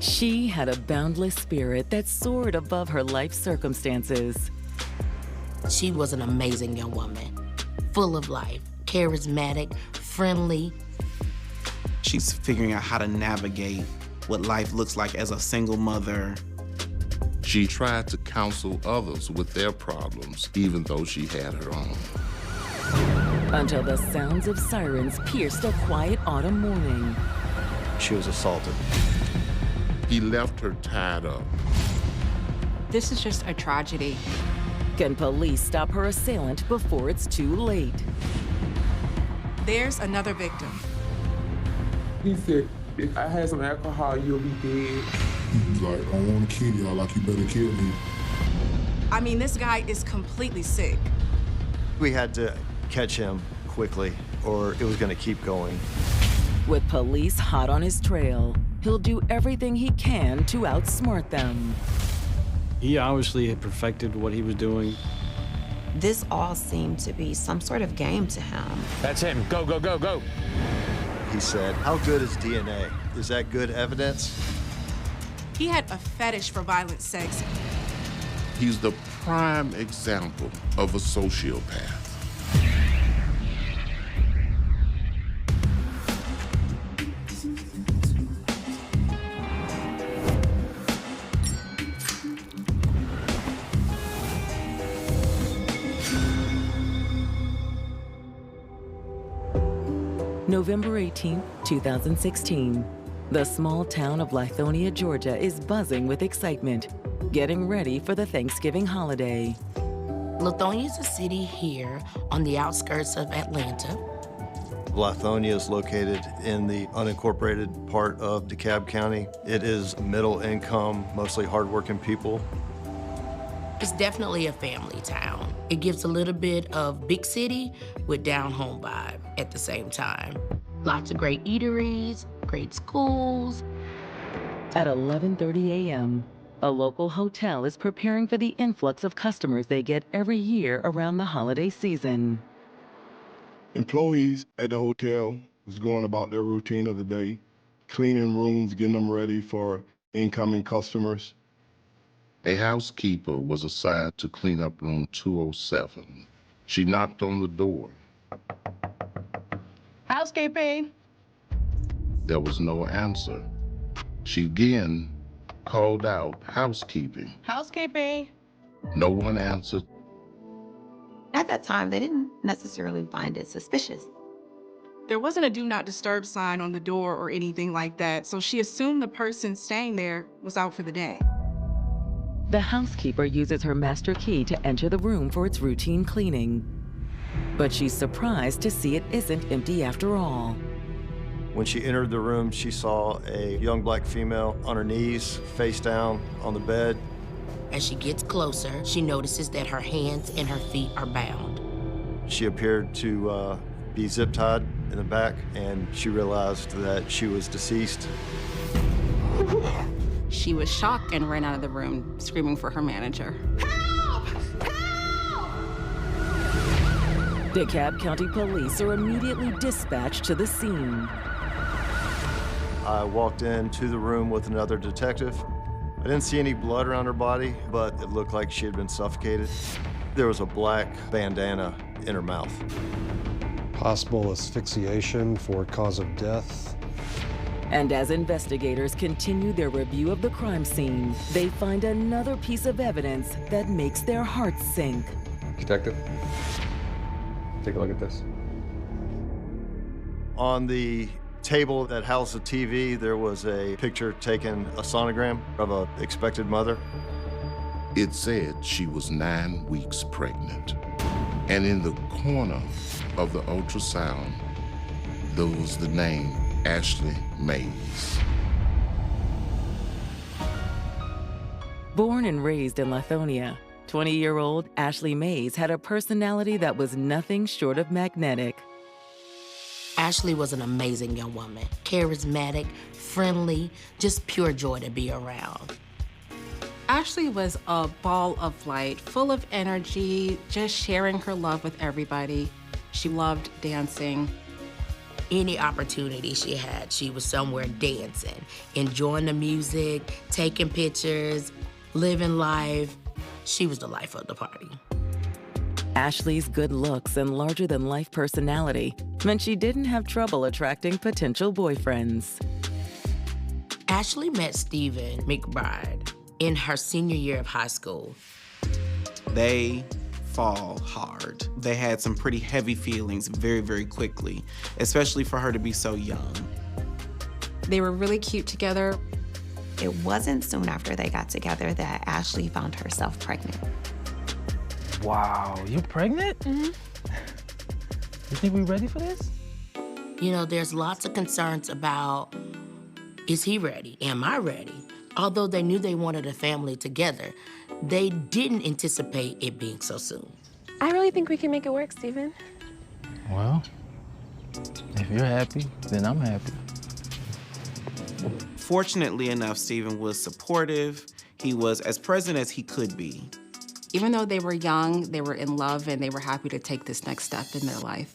She had a boundless spirit that soared above her life circumstances. She was an amazing young woman, full of life, charismatic, friendly. She's figuring out how to navigate what life looks like as a single mother. She tried to counsel others with their problems, even though she had her own. Until the sounds of sirens pierced a quiet autumn morning. She was assaulted. He left her tied up. This is just a tragedy. Can police stop her assailant before it's too late? There's another victim. He said, if I had some alcohol, you'll be dead. He's like, I don't want to kill y'all, like you better kill me. I mean, this guy is completely sick. We had to catch him quickly, or it was going to keep going. With police hot on his trail, he'll do everything he can to outsmart them. He obviously had perfected what he was doing. This all seemed to be some sort of game to him. That's him. Go, go, go, go. He said, how good is DNA? Is that good evidence? He had a fetish for violent sex. He's the prime example of a sociopath. November 18, 2016. The small town of Lithonia, Georgia is buzzing with excitement, getting ready for the Thanksgiving holiday. Lithonia is a city here on the outskirts of Atlanta. Lithonia is located in the unincorporated part of DeKalb County. It is middle income, mostly hardworking people. It's definitely a family town. It gives a little bit of big city with down home vibe at the same time. Lots of great eateries, great schools. At 11:30 a.m., a local hotel is preparing for the influx of customers they get every year around the holiday season. Employees at the hotel was going about their routine of the day, cleaning rooms, getting them ready for incoming customers. A housekeeper was assigned to clean up room 207. She knocked on the door. Housekeeping. There was no answer. She again called out, housekeeping. Housekeeping. No one answered. At that time, they didn't necessarily find it suspicious. There wasn't a do not disturb sign on the door or anything like that, so she assumed the person staying there was out for the day. The housekeeper uses her master key to enter the room for its routine cleaning. But she's surprised to see it isn't empty after all. When she entered the room, she saw a young black female on her knees, face down on the bed. As she gets closer, she notices that her hands and her feet are bound. She appeared to be zip-tied in the back, and she realized that she was deceased. She was shocked and ran out of the room, screaming for her manager. Help! Help! DeKalb County Police are immediately dispatched to the scene. I walked into the room with another detective. I didn't see any blood around her body, but it looked like she had been suffocated. There was a black bandana in her mouth. Possible asphyxiation for cause of death. And as investigators continue their review of the crime scene, they find another piece of evidence that makes their hearts sink. Detective, take a look at this. On the table that housed the TV, there was a picture taken, a sonogram of an expected mother. It said she was 9 weeks pregnant. And in the corner of the ultrasound, there was the name Ashley Mays. Born and raised in Lithonia, 20-year-old Ashley Mays had a personality that was nothing short of magnetic. Ashley was an amazing young woman, charismatic, friendly, just pure joy to be around. Ashley was a ball of light, full of energy, just sharing her love with everybody. She loved dancing. Any opportunity she had, she was somewhere dancing, enjoying the music, taking pictures, living life. She was the life of the party. Ashley's good looks and larger-than-life personality meant she didn't have trouble attracting potential boyfriends. Ashley met Stephen McBride in her senior year of high school. They fall hard. They had some pretty heavy feelings very, very quickly, especially for her to be so young. They were really cute together. It wasn't soon after they got together that Ashley found herself pregnant. Wow, you pregnant? Mm-hmm. You think we ready for this? You know, there's lots of concerns about, is he ready? Am I ready? Although they knew they wanted a family together, they didn't anticipate it being so soon. I really think we can make it work, Stephen. Well, if you're happy, then I'm happy. Fortunately enough, Stephen was supportive. He was as present as he could be. Even though they were young, they were in love, and they were happy to take this next step in their life.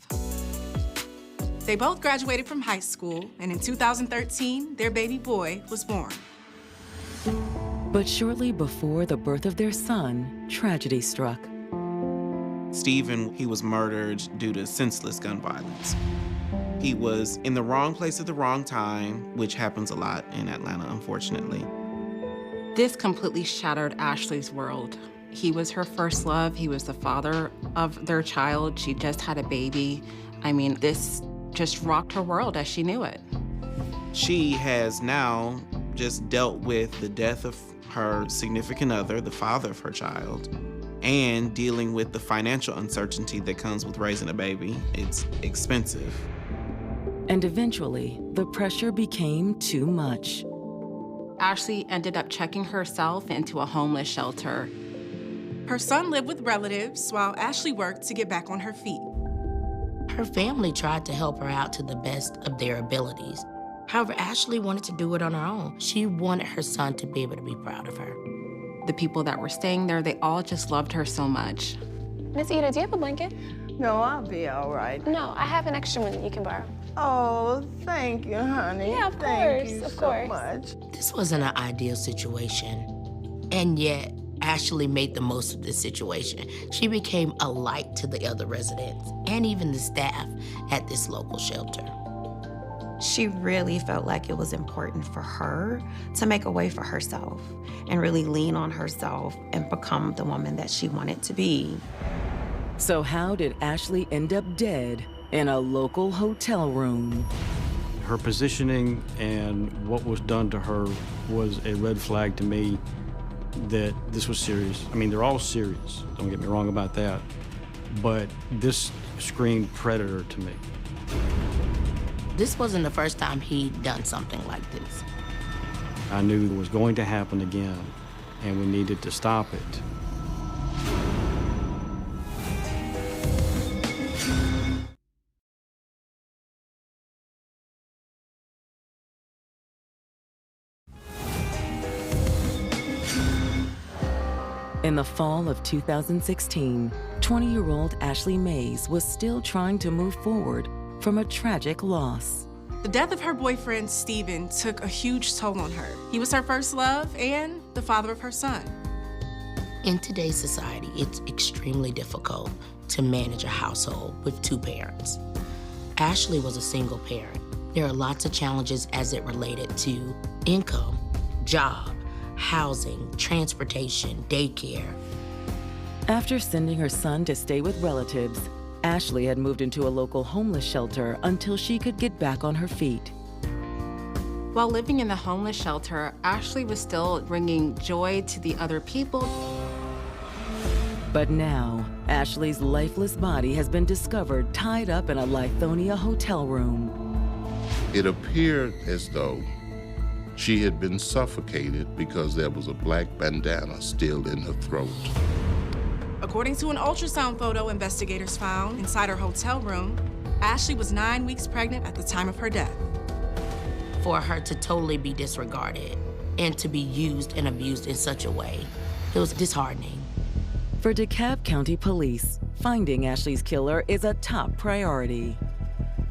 They both graduated from high school, and in 2013, their baby boy was born. But shortly before the birth of their son, tragedy struck. Stephen, he was murdered due to senseless gun violence. He was in the wrong place at the wrong time, which happens a lot in Atlanta, unfortunately. This completely shattered Ashley's world. He was her first love. He was the father of their child. She just had a baby. I mean, this just rocked her world as she knew it. She has now just dealt with the death of her significant other, the father of her child, and dealing with the financial uncertainty that comes with raising a baby. It's expensive. And eventually, the pressure became too much. Ashley ended up checking herself into a homeless shelter. Her son lived with relatives while Ashley worked to get back on her feet. Her family tried to help her out to the best of their abilities. However, Ashley wanted to do it on her own. She wanted her son to be able to be proud of her. The people that were staying there, they all just loved her so much. Miss Ida, do you have a blanket? No, I'll be all right. No, I have an extra one you can borrow. Oh, thank you, honey. Yeah, of thank course, you of so course. much. This wasn't an ideal situation, and yet Ashley made the most of this situation. She became a light to the other residents and even the staff at this local shelter. She really felt like it was important for her to make a way for herself and really lean on herself and become the woman that she wanted to be. So how did Ashley end up dead in a local hotel room? Her positioning and what was done to her was a red flag to me that this was serious. I mean, they're all serious, don't get me wrong about that, but this screamed predator to me. This wasn't the first time he'd done something like this. I knew it was going to happen again, and we needed to stop it. In the fall of 2016, 20-year-old Ashley Mays was still trying to move forward from a tragic loss. The death of her boyfriend, Stephen, took a huge toll on her. He was her first love and the father of her son. In today's society, it's extremely difficult to manage a household with two parents. Ashley was a single parent. There are lots of challenges as it related to income, job, housing, transportation, daycare. After sending her son to stay with relatives, Ashley had moved into a local homeless shelter until she could get back on her feet. While living in the homeless shelter, Ashley was still bringing joy to the other people. But now, Ashley's lifeless body has been discovered tied up in a Lithonia hotel room. It appeared as though she had been suffocated because there was a black bandana still in her throat. According to an ultrasound photo investigators found inside her hotel room, Ashley was 9 weeks pregnant at the time of her death. For her to totally be disregarded and to be used and abused in such a way, it was disheartening. For DeKalb County Police, finding Ashley's killer is a top priority.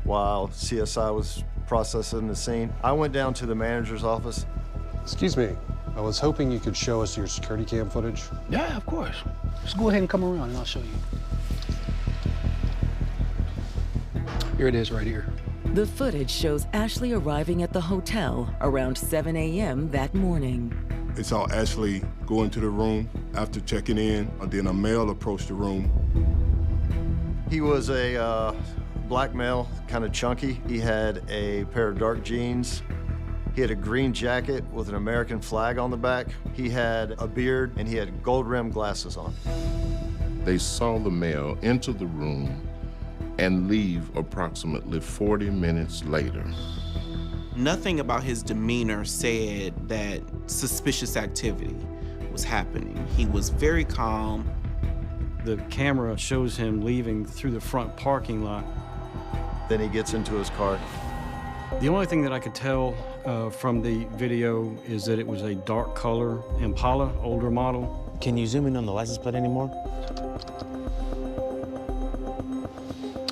while CSI was processing the scene. I went down to the manager's office. Excuse me, I was hoping you could show us your security cam footage. Yeah, of course. Just go ahead and come around and I'll show you. Here it is right here. The footage shows Ashley arriving at the hotel around 7 a.m. that morning. They saw Ashley go into the room after checking in, and then a male approached the room. He was a black male, kind of chunky. He had a pair of dark jeans. He had a green jacket with an American flag on the back. He had a beard, and he had gold-rimmed glasses on. They saw the male enter the room and leave approximately 40 minutes later. Nothing about his demeanor said that suspicious activity was happening. He was very calm. The camera shows him leaving through the front parking lot. Then he gets into his car. The only thing that I could tell from the video is that it was a dark color Impala, older model. Can you zoom in on the license plate anymore?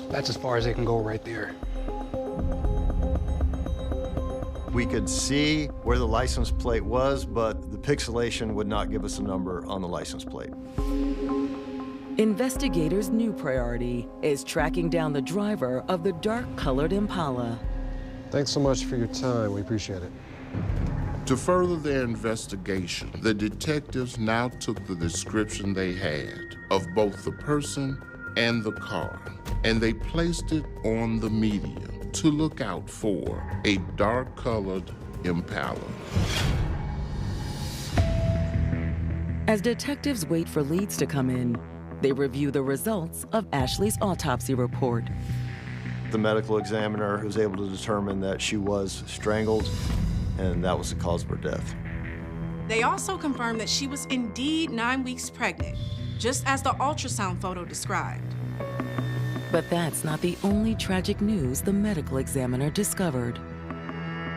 That's as far as they can go right there. We could see where the license plate was, but the pixelation would not give us a number on the license plate. Investigators' new priority is tracking down the driver of the dark-colored Impala. Thanks so much for your time. We appreciate it. To further their investigation, the detectives now took the description they had of both the person and the car, and they placed it on the media to look out for a dark-colored Impala. As detectives wait for leads to come in, they review the results of Ashley's autopsy report. The medical examiner was able to determine that she was strangled, and that was the cause of her death. They also confirmed that she was indeed 9 weeks pregnant, just as the ultrasound photo described. But that's not the only tragic news the medical examiner discovered.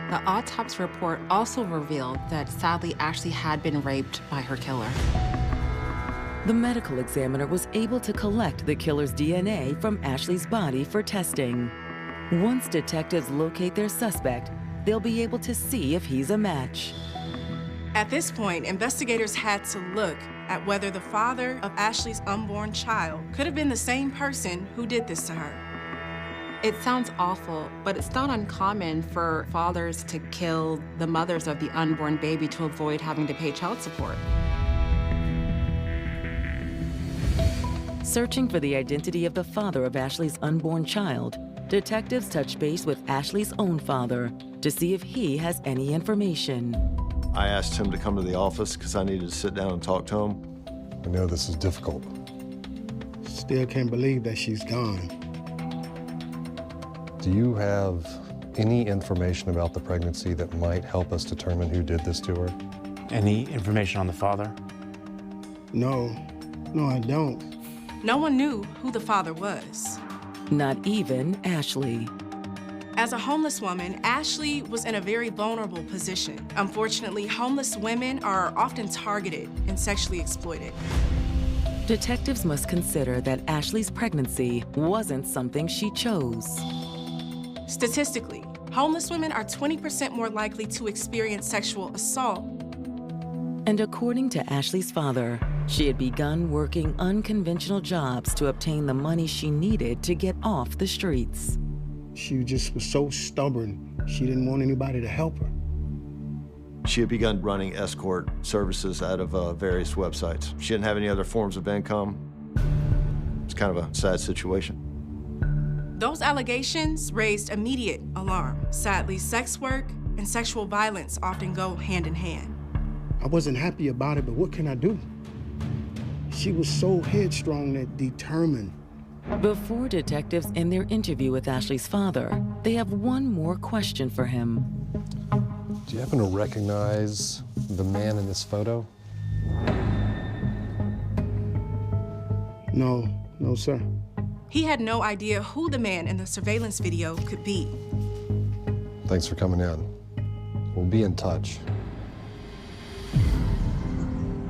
The autopsy report also revealed that sadly Ashley had been raped by her killer. The medical examiner was able to collect the killer's DNA from Ashley's body for testing. Once detectives locate their suspect, they'll be able to see if he's a match. At this point, investigators had to look at whether the father of Ashley's unborn child could have been the same person who did this to her. It sounds awful, but it's not uncommon for fathers to kill the mothers of the unborn baby to avoid having to pay child support. Searching for the identity of the father of Ashley's unborn child, detectives touch base with Ashley's own father to see if he has any information. I asked him to come to the office because I needed to sit down and talk to him. I know this is difficult. Still can't believe that she's gone. Do you have any information about the pregnancy that might help us determine who did this to her? Any information on the father? No, I don't. No one knew who the father was. Not even Ashley. As a homeless woman, Ashley was in a very vulnerable position. Unfortunately, homeless women are often targeted and sexually exploited. Detectives must consider that Ashley's pregnancy wasn't something she chose. Statistically, homeless women are 20% more likely to experience sexual assault. And according to Ashley's father, she had begun working unconventional jobs to obtain the money she needed to get off the streets. She just was so stubborn. She didn't want anybody to help her. She had begun running escort services out of various websites. She didn't have any other forms of income. It's kind of a sad situation. Those allegations raised immediate alarm. Sadly, sex work and sexual violence often go hand in hand. I wasn't happy about it, but what can I do? She was so headstrong and determined. Before detectives end their interview with Ashley's father, they have one more question for him. Do you happen to recognize the man in this photo? No, sir. He had no idea who the man in the surveillance video could be. Thanks for coming in. We'll be in touch.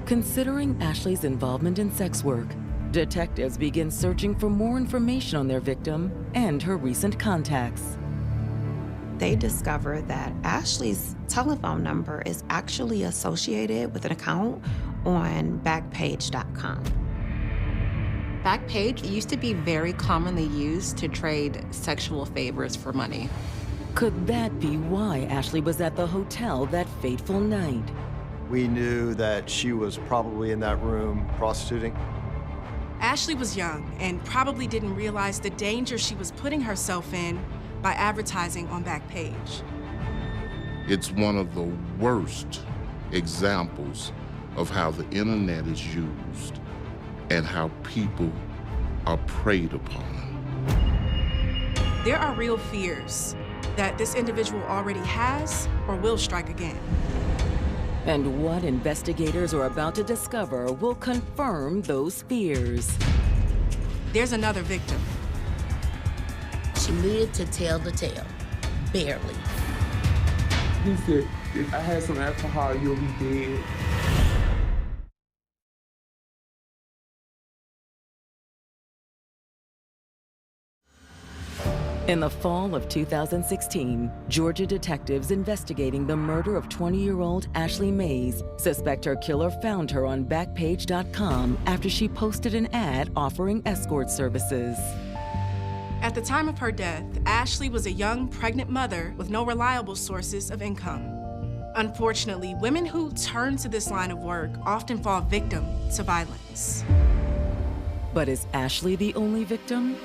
Considering Ashley's involvement in sex work, Detectives begin searching for more information on their victim and her recent contacts. They discover that Ashley's telephone number is actually associated with an account on Backpage.com. Backpage used to be very commonly used to trade sexual favors for money. Could that be why Ashley was at the hotel that fateful night? We knew that she was probably in that room prostituting. Ashley was young and probably didn't realize the danger she was putting herself in by advertising on Backpage. It's one of the worst examples of how the internet is used and how people are preyed upon. There are real fears that this individual already has or will strike again. And what investigators are about to discover will confirm those fears. There's another victim. She lived to tell the tale, barely. He said, if I had some alcohol, you'll be dead. In the fall of 2016, Georgia detectives investigating the murder of 20-year-old Ashley Mays suspect her killer found her on Backpage.com after she posted an ad offering escort services. At the time of her death, Ashley was a young, pregnant mother with no reliable sources of income. Unfortunately, women who turn to this line of work often fall victim to violence. But is Ashley the only victim?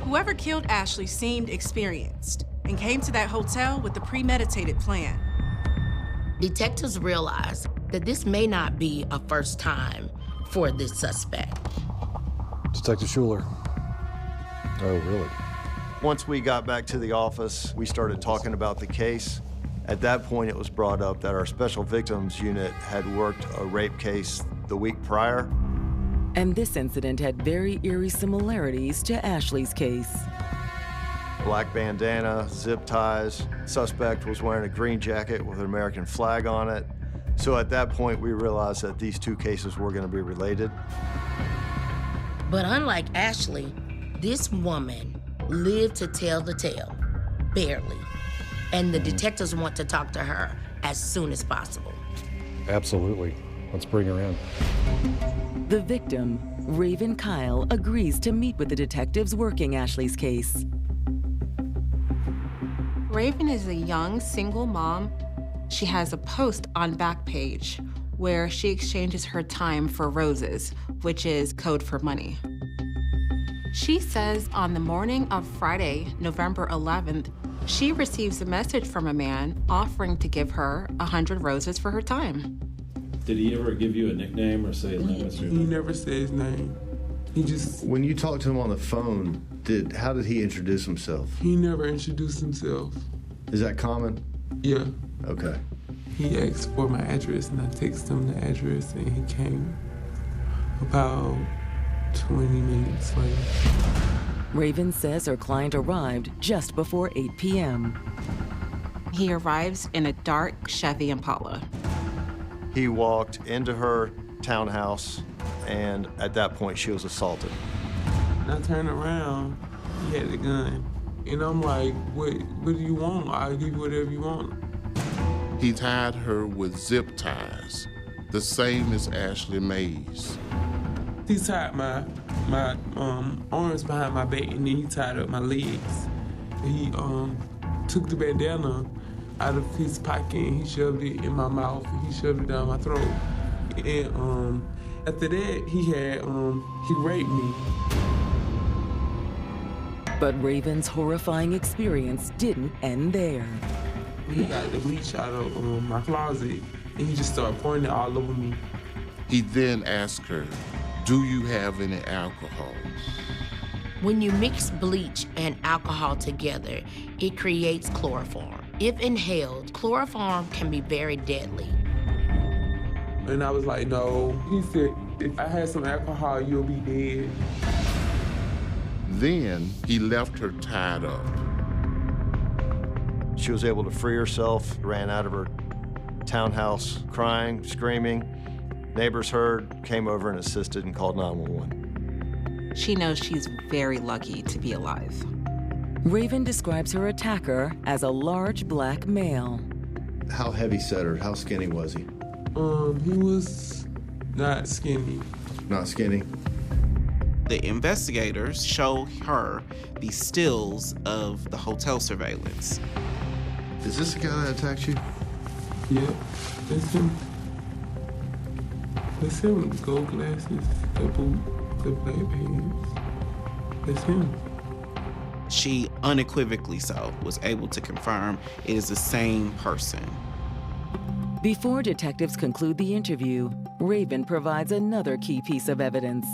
Whoever killed Ashley seemed experienced and came to that hotel with a premeditated plan. Detectives realized that this may not be a first time for this suspect. Detective Schuler. Oh, really? Once we got back to the office, we started talking about the case. At that point, it was brought up that our special victims unit had worked a rape case the week prior. And this incident had very eerie similarities to Ashley's case. Black bandana, zip ties. Suspect was wearing a green jacket with an American flag on it. So at that point, we realized that these two cases were going to be related. But unlike Ashley, this woman lived to tell the tale, barely. And the detectives want to talk to her as soon as possible. Absolutely. Let's bring her in. The victim, Raven Kyle, agrees to meet with the detectives working Ashley's case. Raven is a young, single mom. She has a post on Backpage where she exchanges her time for roses, which is code for money. She says on the morning of Friday, November 11th, she receives a message from a man offering to give her 100 roses for her time. Did he ever give you a nickname or say his name? He never said his name. He just... When you talked to him on the phone, how did he introduce himself? He never introduced himself. Is that common? Yeah. Okay. He asked for my address, and I texted him the address, and he came about 20 minutes later. Raven says her client arrived just before 8 p.m. He arrives in a dark Chevy Impala. He walked into her townhouse, and at that point, she was assaulted. And I turned around, he had the gun. And I'm like, what do you want? I'll give you whatever you want. He tied her with zip ties, the same as Ashley Mays. He tied my arms behind my back, and then he tied up my legs. He took the bandana out of his pocket, and he shoved it in my mouth, and he shoved it down my throat. And after that, he raped me. But Raven's horrifying experience didn't end there. He got the bleach out of my closet, and he just started pouring it all over me. He then asked her, "Do you have any alcohol?" When you mix bleach and alcohol together, it creates chloroform. If inhaled, chloroform can be very deadly. And I was like, no. He said, if I had some alcohol, you'll be dead. Then he left her tied up. She was able to free herself, ran out of her townhouse crying, screaming, Neighbors heard, came over and assisted and called 911. She knows she's very lucky to be alive. Raven describes her attacker as a large black male. How heavy set or how skinny was he? He was not skinny. Not skinny? The investigators show her the stills of the hotel surveillance. Is this the guy that attacked you? Yeah, that's him. That's him with the gold glasses, the boot, the black pants. That's him. She unequivocally so was able to confirm it is the same person. Before detectives conclude the interview, Raven provides another key piece of evidence.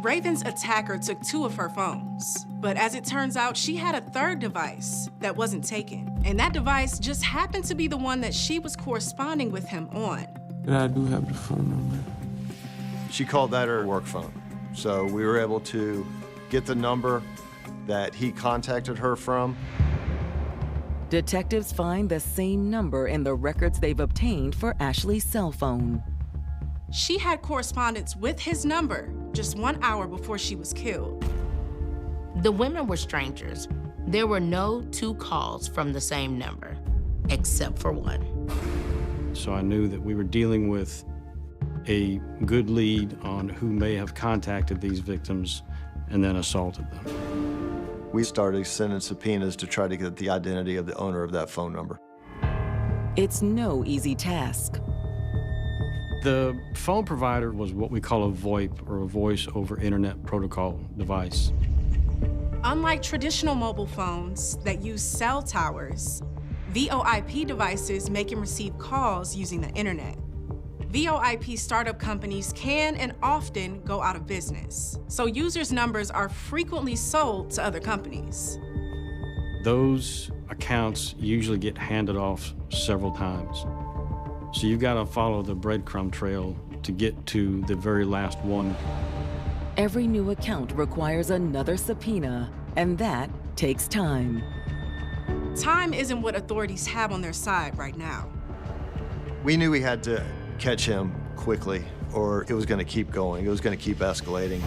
Raven's attacker took 2 of her phones, but as it turns out, she had a 3rd device that wasn't taken. And that device just happened to be the one that she was corresponding with him on. And I do have the phone number. She called that her work phone. So we were able to get the number that he contacted her from. Detectives find the same number in the records they've obtained for Ashley's cell phone. She had correspondence with his number just 1 hour before she was killed. The women were strangers. There were no 2 calls from the same number, except for one. So I knew that we were dealing with a good lead on who may have contacted these victims and then assaulted them. We started sending subpoenas to try to get the identity of the owner of that phone number. It's no easy task. The phone provider was what we call a VoIP, or a voice over internet protocol device. Unlike traditional mobile phones that use cell towers, VoIP devices make and receive calls using the internet. VoIP startup companies can and often go out of business, so users' numbers are frequently sold to other companies. Those accounts usually get handed off several times. So you've got to follow the breadcrumb trail to get to the very last one. Every new account requires another subpoena, and that takes time. Time isn't what authorities have on their side right now. We knew we had to catch him quickly, or it was going to keep going. It was going to keep escalating.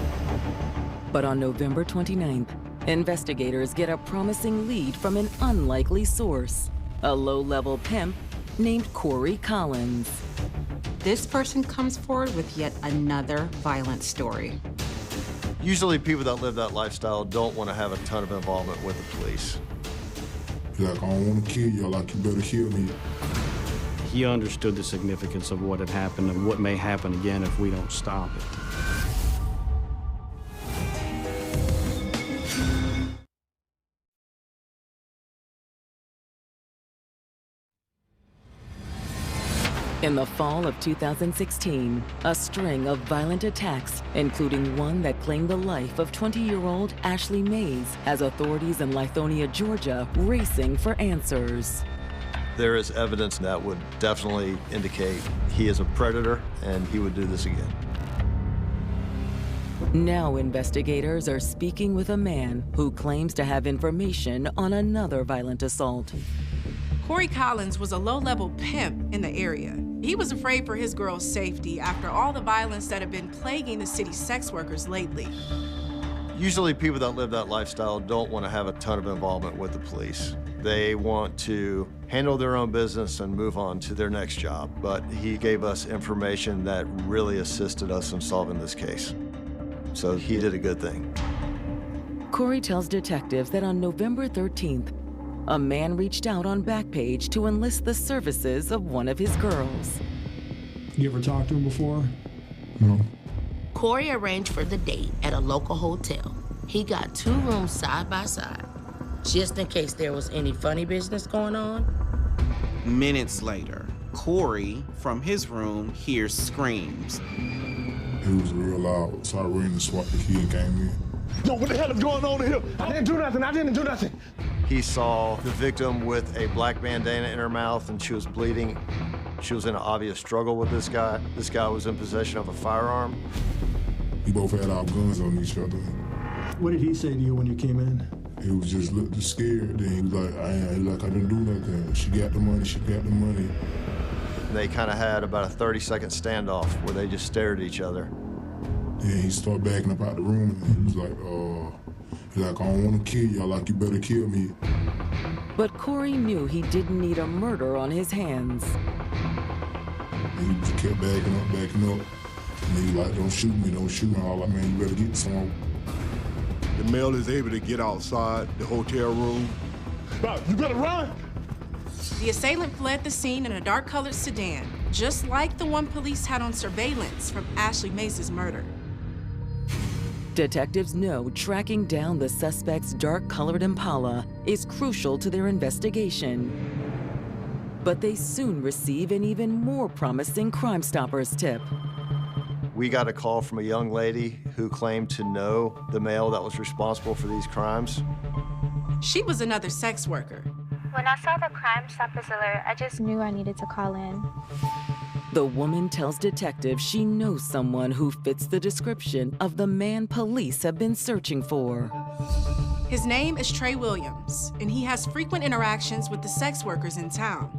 But on November 29th, investigators get a promising lead from an unlikely source, a low-level pimp named Corey Collins. This person comes forward with yet another violent story. Usually people that live that lifestyle don't want to have a ton of involvement with the police. Like, I don't want to kill you, like, you better kill me. He understood the significance of what had happened and what may happen again if we don't stop it. In the fall of 2016, a string of violent attacks, including one that claimed the life of 20-year-old Ashley Mays, has authorities in Lithonia, Georgia, racing for answers. There is evidence that would definitely indicate he is a predator and he would do this again. Now investigators are speaking with a man who claims to have information on another violent assault. Corey Collins was a low-level pimp in the area. He was afraid for his girl's safety after all the violence that had been plaguing the city's sex workers lately. Usually people that live that lifestyle don't want to have a ton of involvement with the police. They want to handle their own business and move on to their next job. But he gave us information that really assisted us in solving this case. So he did a good thing. Corey tells detectives that on November 13th, a man reached out on Backpage to enlist the services of one of his girls. You ever talked to him before? No. Corey arranged for the date at a local hotel. He got 2 rooms side by side, just in case there was any funny business going on. Minutes later, Corey, from his room, hears screams. It was real loud, so I ran to swat the key and came in. Yo, what the hell is going on here? I didn't do nothing. He saw the victim with a black bandana in her mouth and she was bleeding. She was in an obvious struggle with this guy. This guy was in possession of a firearm. We both had our guns on each other. What did he say to you when you came in? He was just looking scared. Then he was like, I didn't do nothing. She got the money. And they kind of had about a 30-second standoff where they just stared at each other. And he started backing up out the room, and he was like, I don't want to kill you. Like, you better kill me. But Corey knew he didn't need a murder on his hands. And he just kept backing up. And he was like, don't shoot me. And I was like, man, you better get some. The male is able to get outside the hotel room. Bob, you better run! The assailant fled the scene in a dark-colored sedan, just like the one police had on surveillance from Ashley Mace's murder. Detectives know tracking down the suspect's dark-colored Impala is crucial to their investigation. But they soon receive an even more promising Crime Stoppers tip. We got a call from a young lady who claimed to know the male that was responsible for these crimes. She was another sex worker. When I saw the Crime Stoppers alert, I just knew I needed to call in. The woman tells detectives she knows someone who fits the description of the man police have been searching for. His name is Trey Williams, and he has frequent interactions with the sex workers in town.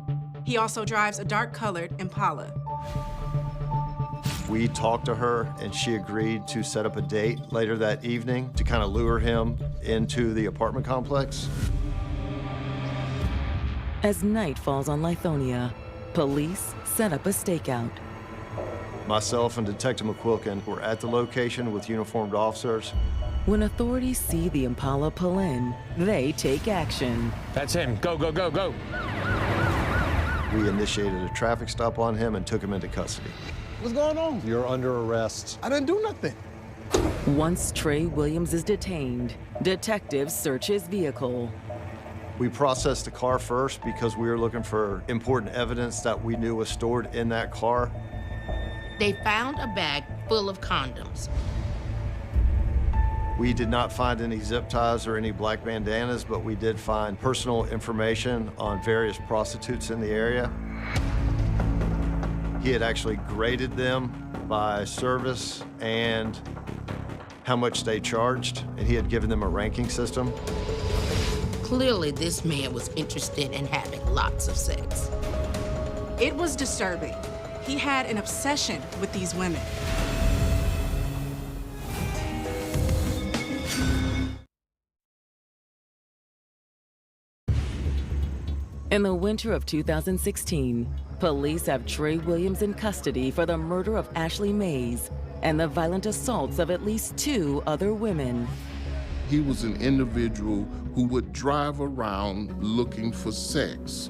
He also drives a dark-colored Impala. We talked to her, and she agreed to set up a date later that evening to kind of lure him into the apartment complex. As night falls on Lithonia, police set up a stakeout. Myself and Detective McQuilkin were at the location with uniformed officers. When authorities see the Impala pull in, they take action. That's him. Go, go, go, go. We initiated a traffic stop on him and took him into custody. What's going on? You're under arrest. I didn't do nothing. Once Trey Williams is detained, detectives search his vehicle. We processed the car first because we were looking for important evidence that we knew was stored in that car. They found a bag full of condoms. We did not find any zip ties or any black bandanas, but we did find personal information on various prostitutes in the area. He had actually graded them by service and how much they charged, and he had given them a ranking system. Clearly, this man was interested in having lots of sex. It was disturbing. He had an obsession with these women. In the winter of 2016, police have Trey Williams in custody for the murder of Ashley Mays and the violent assaults of at least 2 other women. He was an individual who would drive around looking for sex.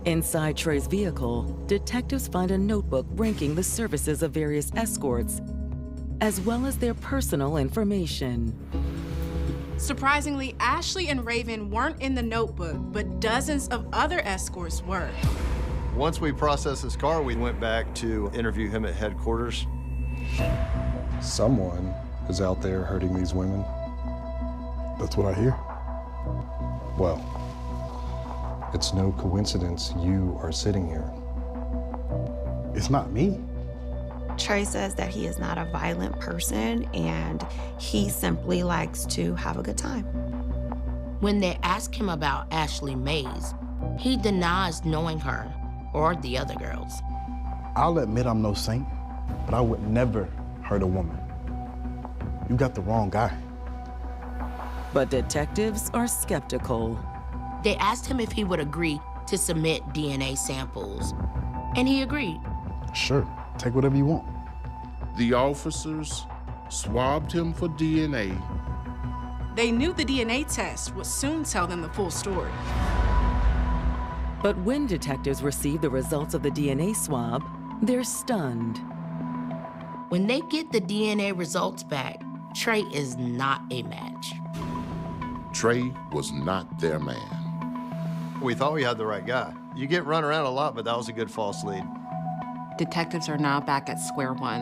Inside Trey's vehicle, detectives find a notebook ranking the services of various escorts, as well as their personal information. Surprisingly, Ashley and Raven weren't in the notebook, but dozens of other escorts were. Once we processed his car, we went back to interview him at headquarters. Someone is out there hurting these women. That's what I hear. Well, it's no coincidence you are sitting here. It's not me. Trey says that he is not a violent person and he simply likes to have a good time. When they ask him about Ashley Mays, he denies knowing her or the other girls. I'll admit I'm no saint, but I would never hurt a woman. You got the wrong guy. But detectives are skeptical. They asked him if he would agree to submit DNA samples, and he agreed. Sure, take whatever you want. The officers swabbed him for DNA. They knew the DNA test would soon tell them the full story. But when detectives receive the results of the DNA swab, they're stunned. When they get the DNA results back, Trey is not a match. Trey was not their man. We thought we had the right guy. You get run around a lot, but that was a good false lead. Detectives are now back at square one.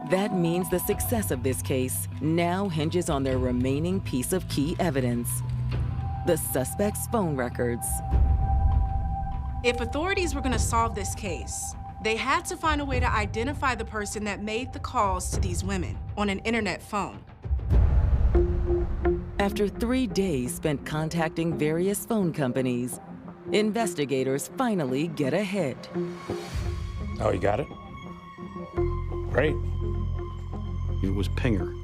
That means the success of this case now hinges on their remaining piece of key evidence: the suspect's phone records. If authorities were going to solve this case, they had to find a way to identify the person that made the calls to these women on an internet phone. After 3 days spent contacting various phone companies, investigators finally get a hit. Oh, you got it? Great. It was Pinger.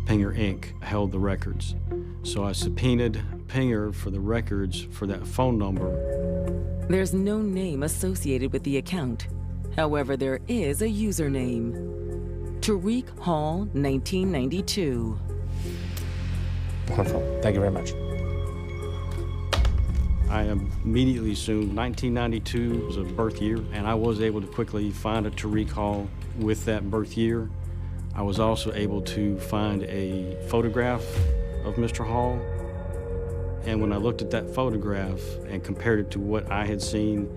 Pinger Inc. held the records. So I subpoenaed Pinger for the records for that phone number. There's no name associated with the account. However, there is a username. Tariq Hall, 1992. Wonderful. Thank you very much. I immediately assumed 1992 was a birth year, and I was able to quickly find a Tariq Hall with that birth year. I was also able to find a photograph of Mr. Hall, and when I looked at that photograph and compared it to what I had seen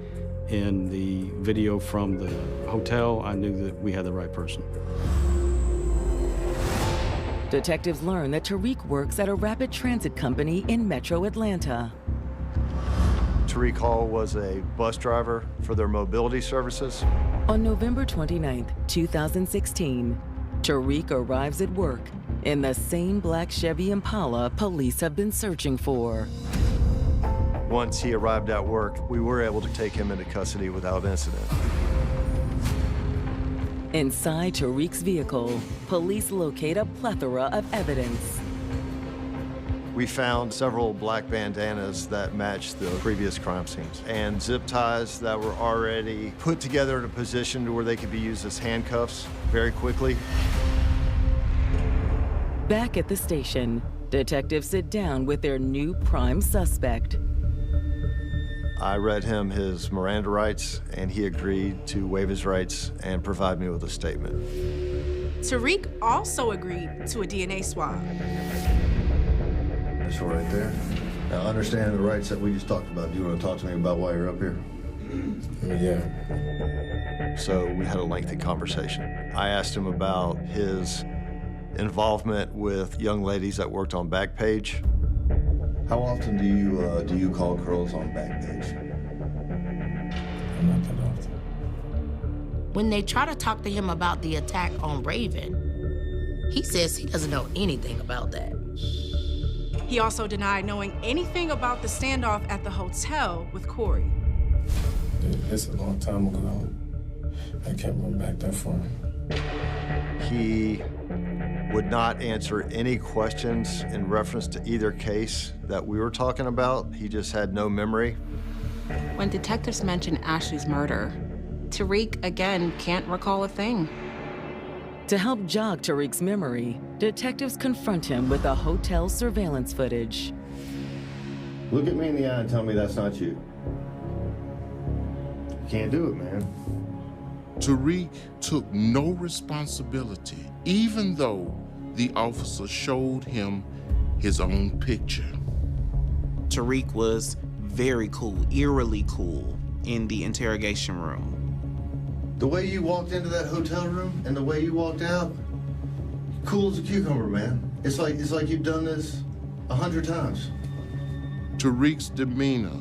in the video from the hotel, I knew that we had the right person. Detectives learn that Tariq works at a rapid transit company in Metro Atlanta. Tariq Hall was a bus driver for their mobility services. On November 29, 2016, Tariq arrives at work in the same black Chevy Impala police have been searching for. Once he arrived at work, we were able to take him into custody without incident. Inside Tariq's vehicle, police locate a plethora of evidence. We found several black bandanas that matched the previous crime scenes and zip ties that were already put together in a position to where they could be used as handcuffs very quickly. Back at the station, detectives sit down with their new prime suspect. I read him his Miranda rights, and he agreed to waive his rights and provide me with a statement. Tariq also agreed to a DNA swab. This one right there. Now, understanding the rights that we just talked about, do you want to talk to me about why you're up here? Yeah. So we had a lengthy conversation. I asked him about his involvement with young ladies that worked on Backpage. How often do you call girls on Backpage? Not that often. When they try to talk to him about the attack on Raven, he says he doesn't know anything about that. He also denied knowing anything about the standoff at the hotel with Corey. It's a long time ago. I can't run back that far. He would not answer any questions in reference to either case that we were talking about. He just had no memory. When detectives mention Ashley's murder, Tariq, again, can't recall a thing. To help jog Tariq's memory, detectives confront him with the hotel surveillance footage. Look at me in the eye and tell me that's not you. You can't do it, man. Tariq took no responsibility, even though the officer showed him his own picture. Tariq was very cool, eerily cool, in the interrogation room. The way you walked into that hotel room and the way you walked out, cool as a cucumber, man. It's like you've done this 100 times. Tariq's demeanor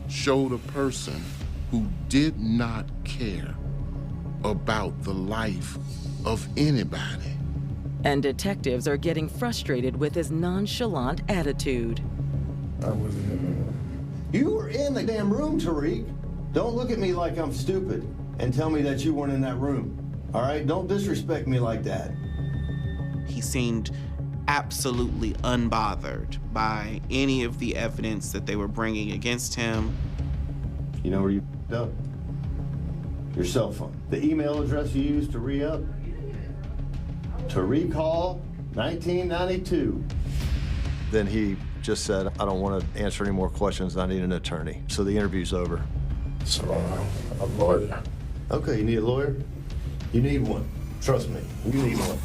showed a person who did not care about the life of anybody. And detectives are getting frustrated with his nonchalant attitude. I wasn't in You were in the damn room, Tariq. Don't look at me like I'm stupid and tell me that you weren't in that room. All right? Don't disrespect me like that. He seemed absolutely unbothered by any of the evidence that they were bringing against him. You know where you up? Your cell phone. The email address you used to re-up? Tariq Hall, 1992. Then he just said, I don't want to answer any more questions. I need an attorney. So the interview's over. So, a lawyer. Okay, you need a lawyer? You need one. Trust me, you need one.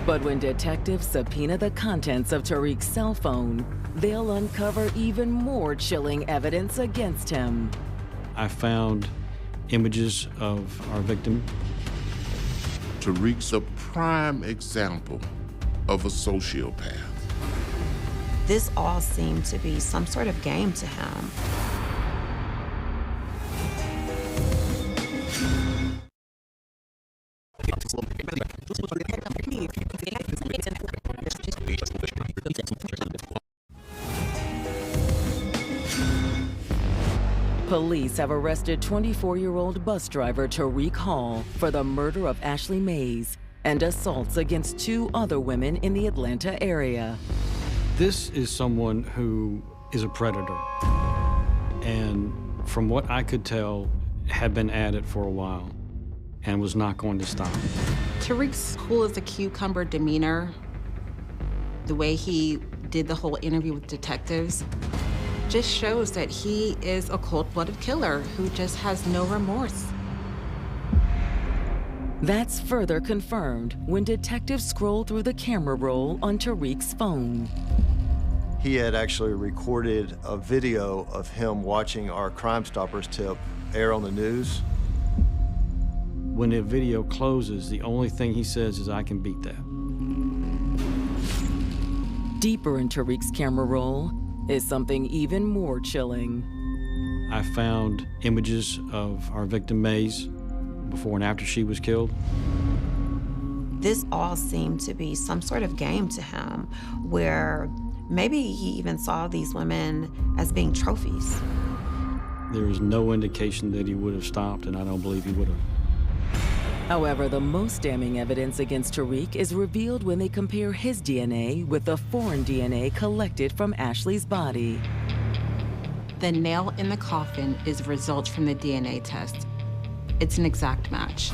But when detectives subpoena the contents of Tariq's cell phone, they'll uncover even more chilling evidence against him. I found images of our victim. Tariq's a prime example of a sociopath. This all seemed to be some sort of game to him. Police have arrested 24-year-old bus driver Tariq Hall for the murder of Ashley Mays and assaults against 2 other women in the Atlanta area. This is someone who is a predator, and from what I could tell, had been at it for a while and was not going to stop. Tariq's cool as a cucumber demeanor, the way he did the whole interview with detectives, just shows that he is a cold-blooded killer who just has no remorse. That's further confirmed when detectives scroll through the camera roll on Tariq's phone. He had actually recorded a video of him watching our Crime Stoppers tip air on the news. When the video closes, the only thing he says is, "I can beat that." Deeper in Tariq's camera roll is something even more chilling. I found images of our victim Mays before and after she was killed. This all seemed to be some sort of game to him, where maybe he even saw these women as being trophies. There is no indication that he would have stopped, and I don't believe he would have. However, the most damning evidence against Tariq is revealed when they compare his DNA with the foreign DNA collected from Ashley's body. The nail in the coffin is results from the DNA test. It's an exact match.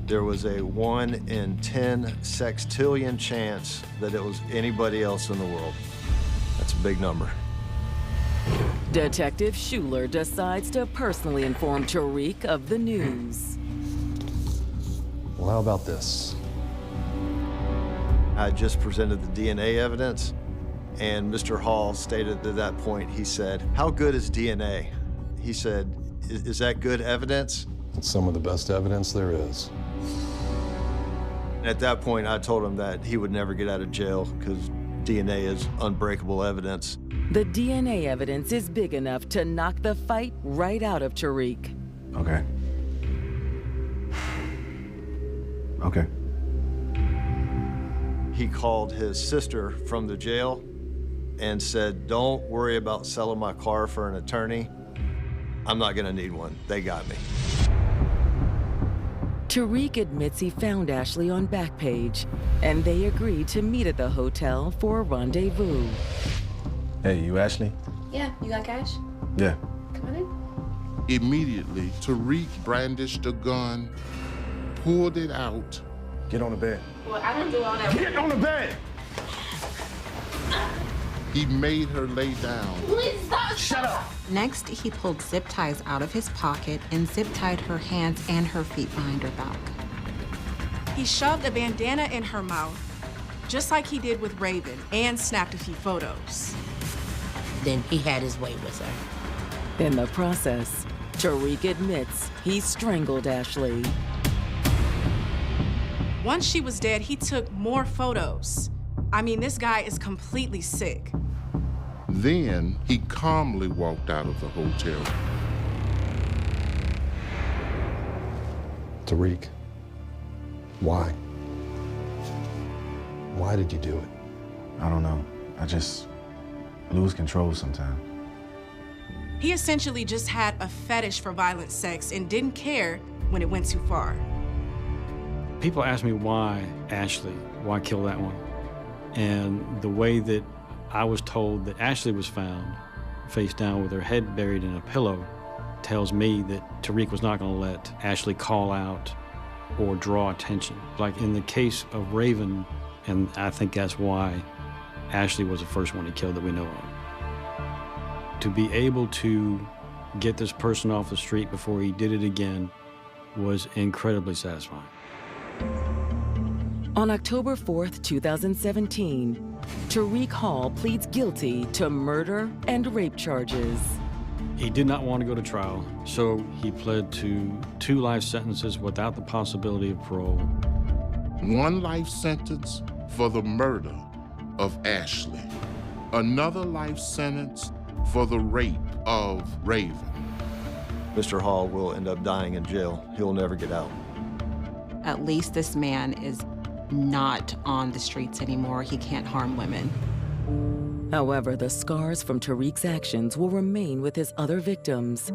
There was a 1 in 10 sextillion chance that it was anybody else in the world. That's a big number. Detective Schuler decides to personally inform Tariq of the news. Well, how about this? I just presented the DNA evidence, and Mr. Hall stated at that point, he said, "How good is DNA?" He said, "Is that good evidence?" It's some of the best evidence there is. At that point, I told him that he would never get out of jail because DNA is unbreakable evidence. The DNA evidence is big enough to knock the fight right out of Tariq. Okay. Okay. He called his sister from the jail and said, "Don't worry about selling my car for an attorney. I'm not gonna need one. They got me." Tariq admits he found Ashley on Backpage, and they agreed to meet at the hotel for a rendezvous. Hey, you Ashley? Yeah, you got cash? Yeah. Come on in. Immediately, Tariq brandished a gun, pulled it out. Get on the bed. Well, I don't do all that. Get on the bed! He made her lay down. Please stop! Shut up! Next, he pulled zip ties out of his pocket and zip tied her hands and her feet behind her back. He shoved a bandana in her mouth, just like he did with Raven, and snapped a few photos. Then he had his way with her. In the process, Tariq admits he strangled Ashley. Once she was dead, he took more photos. I mean, this guy is completely sick. Then he calmly walked out of the hotel. Tariq, why? Why did you do it? I don't know. I just lose control sometimes. He essentially just had a fetish for violent sex and didn't care when it went too far. People ask me why Ashley, why kill that one? And the way that I was told that Ashley was found face down with her head buried in a pillow tells me that Tariq was not going to let Ashley call out or draw attention. Like in the case of Raven, and I think that's why Ashley was the first one he killed that we know of. To be able to get this person off the street before he did it again was incredibly satisfying. On October 4th, 2017, Tariq Hall pleads guilty to murder and rape charges. He did not want to go to trial, so he pled to 2 life sentences without the possibility of parole. 1 life sentence for the murder of Ashley. Another life sentence for the rape of Raven. Mr. Hall will end up dying in jail. He'll never get out. At least this man is not on the streets anymore. He can't harm women. However, the scars from Tariq's actions will remain with his other victims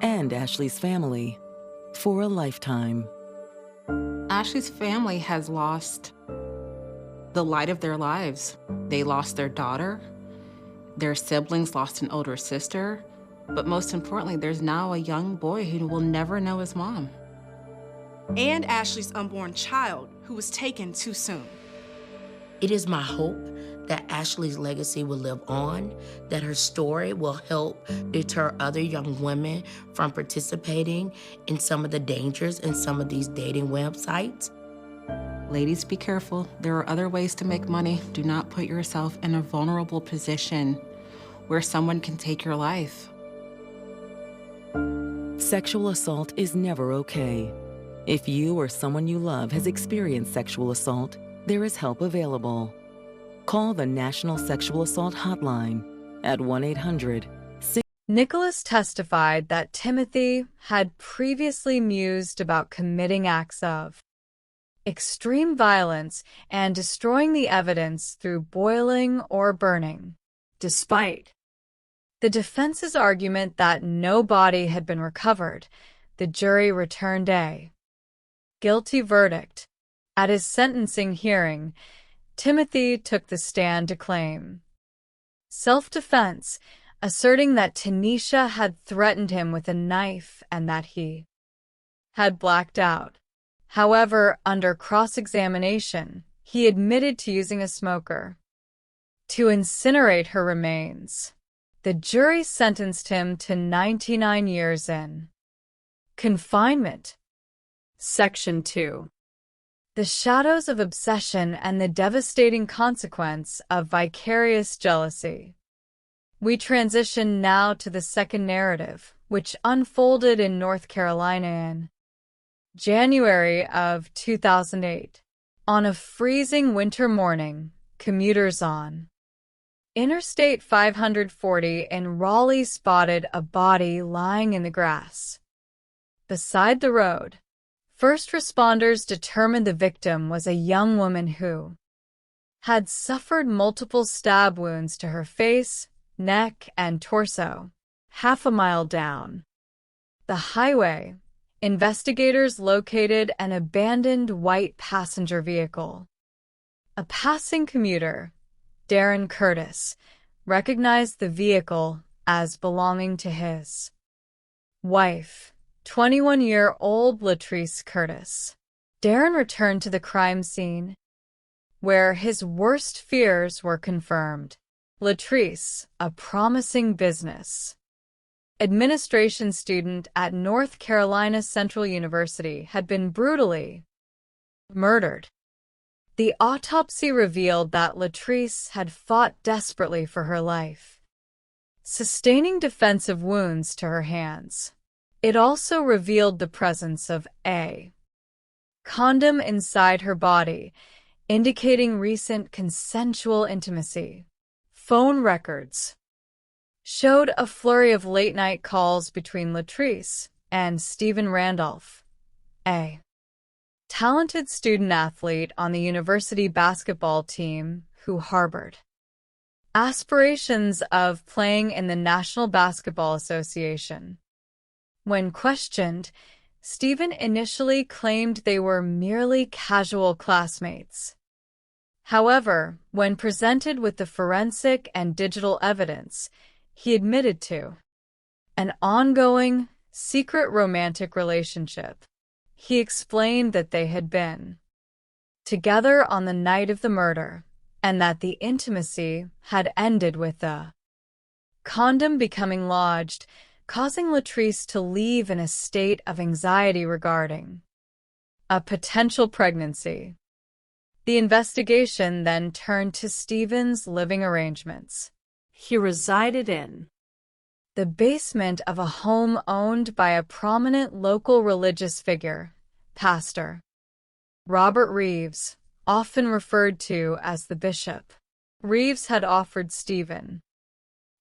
and Ashley's family for a lifetime. Ashley's family has lost the light of their lives. They lost their daughter, their siblings lost an older sister, but most importantly, there's now a young boy who will never know his mom. And Ashley's unborn child, who was taken too soon. It is my hope that Ashley's legacy will live on, that her story will help deter other young women from participating in some of the dangers in some of these dating websites. Ladies, be careful. There are other ways to make money. Do not put yourself in a vulnerable position where someone can take your life. Sexual assault is never okay. If you or someone you love has experienced sexual assault, there is help available. Call the National Sexual Assault Hotline at 1-800-6. Nicholas testified that Timothy had previously mused about committing acts of extreme violence and destroying the evidence through boiling or burning, despite the defense's argument that no body had been recovered. The jury returned a guilty verdict. At his sentencing hearing, Timothy took the stand to claim self-defense, asserting that Tanisha had threatened him with a knife and that he had blacked out. However, under cross-examination, he admitted to using a smoker to incinerate her remains. The jury sentenced him to 99 years in confinement. Section 2. The shadows of obsession and the devastating consequence of vicarious jealousy. We transition now to the second narrative, which unfolded in North Carolina in January of 2008. On a freezing winter morning, commuters on Interstate 540 in Raleigh spotted a body lying in the grass beside the road. First responders determined the victim was a young woman who had suffered multiple stab wounds to her face, neck, and torso. Half a mile down the highway, investigators located an abandoned white passenger vehicle. A passing commuter, Darren Curtis, recognized the vehicle as belonging to his wife, 21-year-old Latrice Curtis. Darren returned to the crime scene, where his worst fears were confirmed. Latrice, a promising business administration student at North Carolina Central University, had been brutally murdered. The autopsy revealed that Latrice had fought desperately for her life, sustaining defensive wounds to her hands. It also revealed the presence of a condom inside her body, indicating recent consensual intimacy. Phone records showed a flurry of late-night calls between Latrice and Stephen Randolph, a talented student-athlete on the university basketball team who harbored aspirations of playing in the National Basketball Association. When questioned, Stephen initially claimed they were merely casual classmates. However, when presented with the forensic and digital evidence, he admitted to an ongoing, secret romantic relationship. He explained that they had been together on the night of the murder, and that the intimacy had ended with a condom becoming lodged, causing Latrice to leave in a state of anxiety regarding a potential pregnancy. The investigation then turned to Stephen's living arrangements. He resided in the basement of a home owned by a prominent local religious figure, Pastor Robert Reeves, often referred to as the Bishop. Reeves had offered Stephen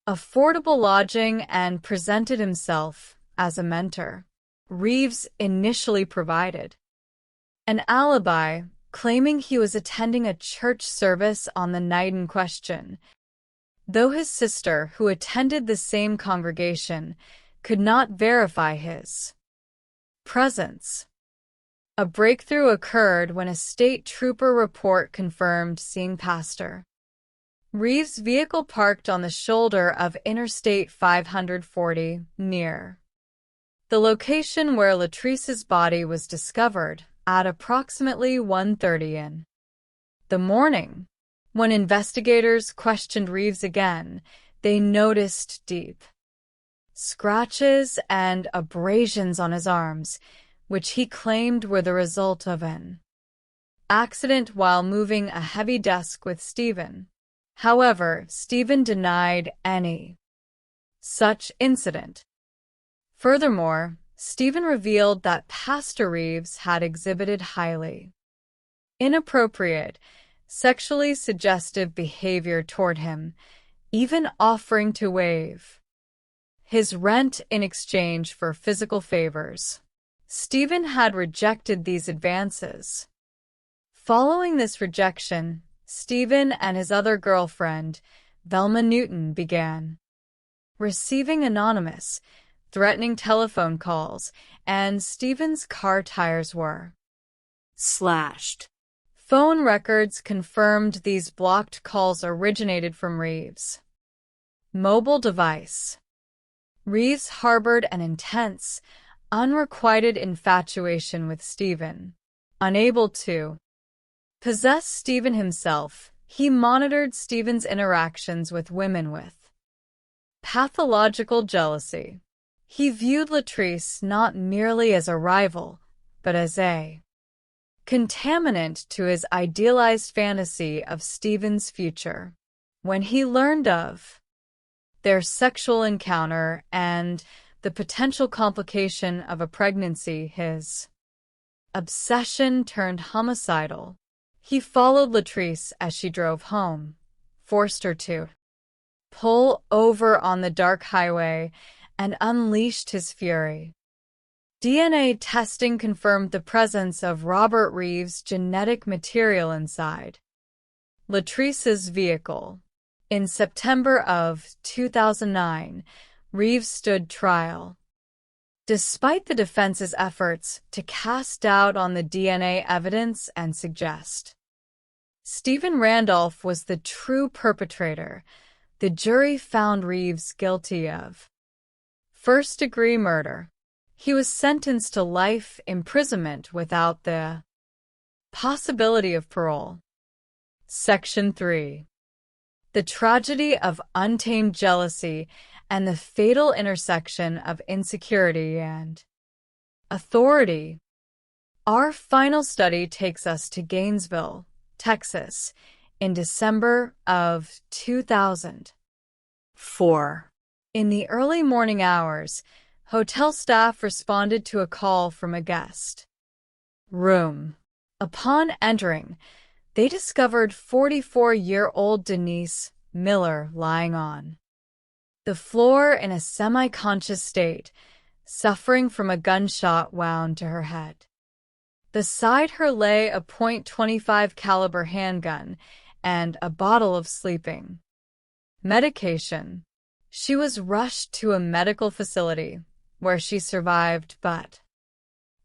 affordable lodging and presented himself as a mentor. Reeves initially provided an alibi, claiming he was attending a church service on the night in question. though his sister, who attended the same congregation, could not verify his presence. A breakthrough occurred when a state trooper report confirmed seeing Pastor Reeves' vehicle parked on the shoulder of Interstate 540, near the location where Latrice's body was discovered at approximately 1:30 in the morning. When investigators questioned Reeves again, they noticed deep scratches and abrasions on his arms, which he claimed were the result of an accident while moving a heavy desk with Stephen. However, Stephen denied any such incident. Furthermore, Stephen revealed that Pastor Reeves had exhibited highly inappropriate, sexually suggestive behavior toward him, even offering to waive his rent in exchange for physical favors. Stephen had rejected these advances. Following this rejection, Stephen and his other girlfriend, Velma Newton, began receiving anonymous, threatening telephone calls, and Stephen's car tires were slashed. Phone records confirmed these blocked calls originated from Reeves' mobile device. Reeves harbored an intense, unrequited infatuation with Stephen. Unable to possess Stephen himself, he monitored Stephen's interactions with women with pathological jealousy. He viewed Latrice not merely as a rival, but as a contaminant to his idealized fantasy of Stephen's future. When he learned of their sexual encounter and the potential complication of a pregnancy, his obsession turned homicidal. He followed Latrice as she drove home, forced her to pull over on the dark highway, and unleashed his fury. DNA testing confirmed the presence of Robert Reeves' genetic material inside Latrice's vehicle. In September of 2009, Reeves stood trial. Despite the defense's efforts to cast doubt on the DNA evidence and suggest Stephen Randolph was the true perpetrator, the jury found Reeves guilty of first-degree murder. He was sentenced to life imprisonment without the possibility of parole. Section 3. The tragedy of untamed jealousy and the fatal intersection of insecurity and authority. Our final study takes us to Gainesville, Texas, in December of 2004. In the early morning hours, hotel staff responded to a call from a guest room. Upon entering, they discovered 44-year-old Denise Miller lying on the floor in a semi-conscious state, suffering from a gunshot wound to her head. Beside her lay a .25 caliber handgun and a bottle of sleeping medication. She was rushed to a medical facility where she survived but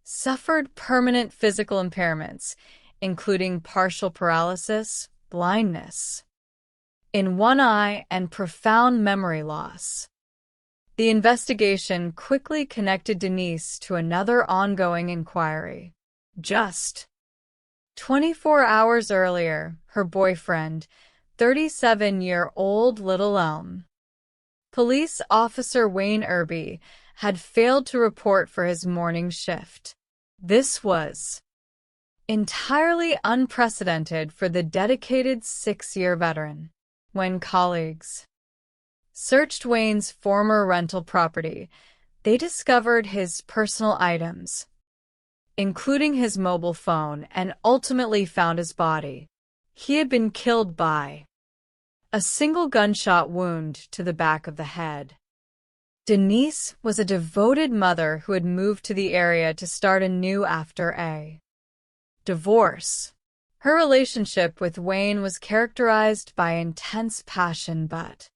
suffered permanent physical impairments, including partial paralysis, blindness in one eye, and profound memory loss. The investigation quickly connected Denise to another ongoing inquiry. Just 24 hours earlier, her boyfriend, 37-year-old Little Elm police officer Wayne Irby, had failed to report for his morning shift. This was entirely unprecedented for the dedicated 6-year veteran. When colleagues searched Wayne's former rental property, they discovered his personal items, including his mobile phone, and ultimately found his body. He had been killed by a single gunshot wound to the back of the head. Denise was a devoted mother who had moved to the area to start anew after a divorce. Her relationship with Wayne was characterized by intense passion but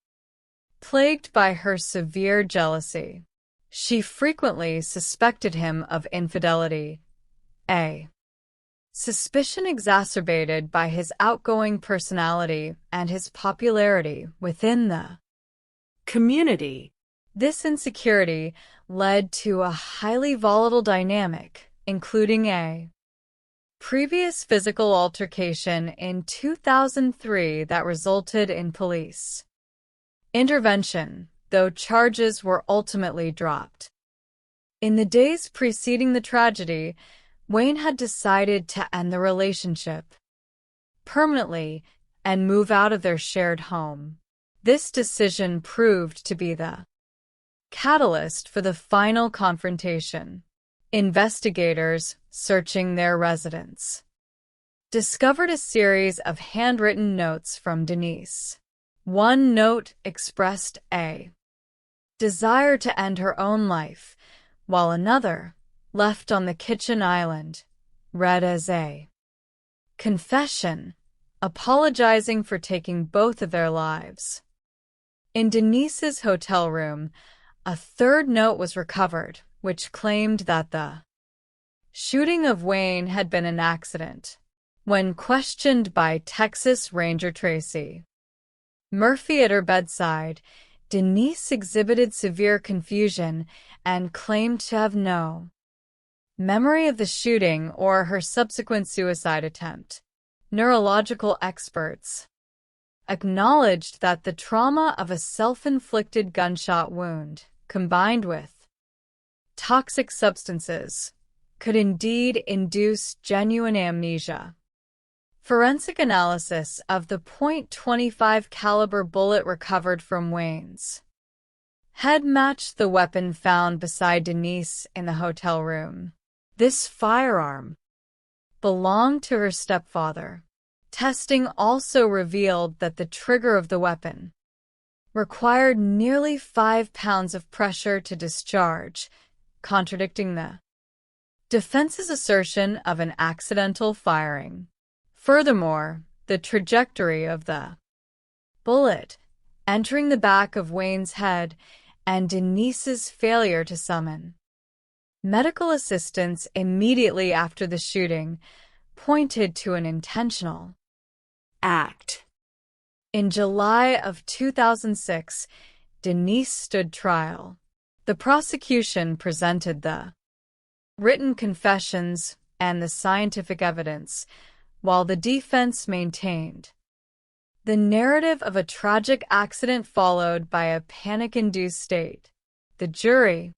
Plagued by her severe jealousy, she frequently suspected him of infidelity. A. Suspicion exacerbated by his outgoing personality and his popularity within the community. This insecurity led to a highly volatile dynamic, including a previous physical altercation in 2003 that resulted in police intervention, though charges were ultimately dropped. In the days preceding the tragedy, Wayne had decided to end the relationship permanently and move out of their shared home. This decision proved to be the catalyst for the final confrontation. Investigators, searching their residence, discovered a series of handwritten notes from Denise. One note expressed a desire to end her own life, while another, left on the kitchen island, read as a confession, apologizing for taking both of their lives. In Denise's hotel room, a third note was recovered, which claimed that the shooting of Wayne had been an accident. When questioned by Texas Ranger Tracy Murphy at her bedside, Denise exhibited severe confusion and claimed to have no memory of the shooting or her subsequent suicide attempt. Neurological experts acknowledged that the trauma of a self-inflicted gunshot wound, combined with toxic substances, could indeed induce genuine amnesia. Forensic analysis of the .25 caliber bullet recovered from Wayne's head matched the weapon found beside Denise in the hotel room. This firearm belonged to her stepfather. Testing also revealed that the trigger of the weapon required nearly 5 pounds of pressure to discharge, contradicting the defense's assertion of an accidental firing. Furthermore, the trajectory of the bullet entering the back of Wayne's head and Denise's failure to summon medical assistance immediately after the shooting pointed to an intentional act. In July of 2006, Denise stood trial. The prosecution presented the written confessions and the scientific evidence, while the defense maintained the narrative of a tragic accident followed by a panic-induced state. The jury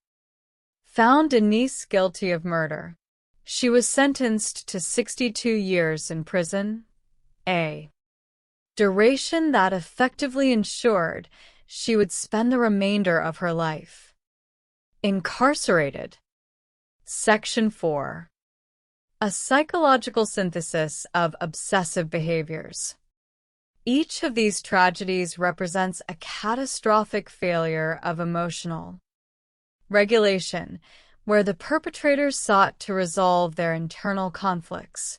found Denise guilty of murder. She was sentenced to 62 years in prison, a duration that effectively ensured she would spend the remainder of her life incarcerated. Section 4. A psychological synthesis of obsessive behaviors. Each of these tragedies represents a catastrophic failure of emotional regulation, where the perpetrators sought to resolve their internal conflicts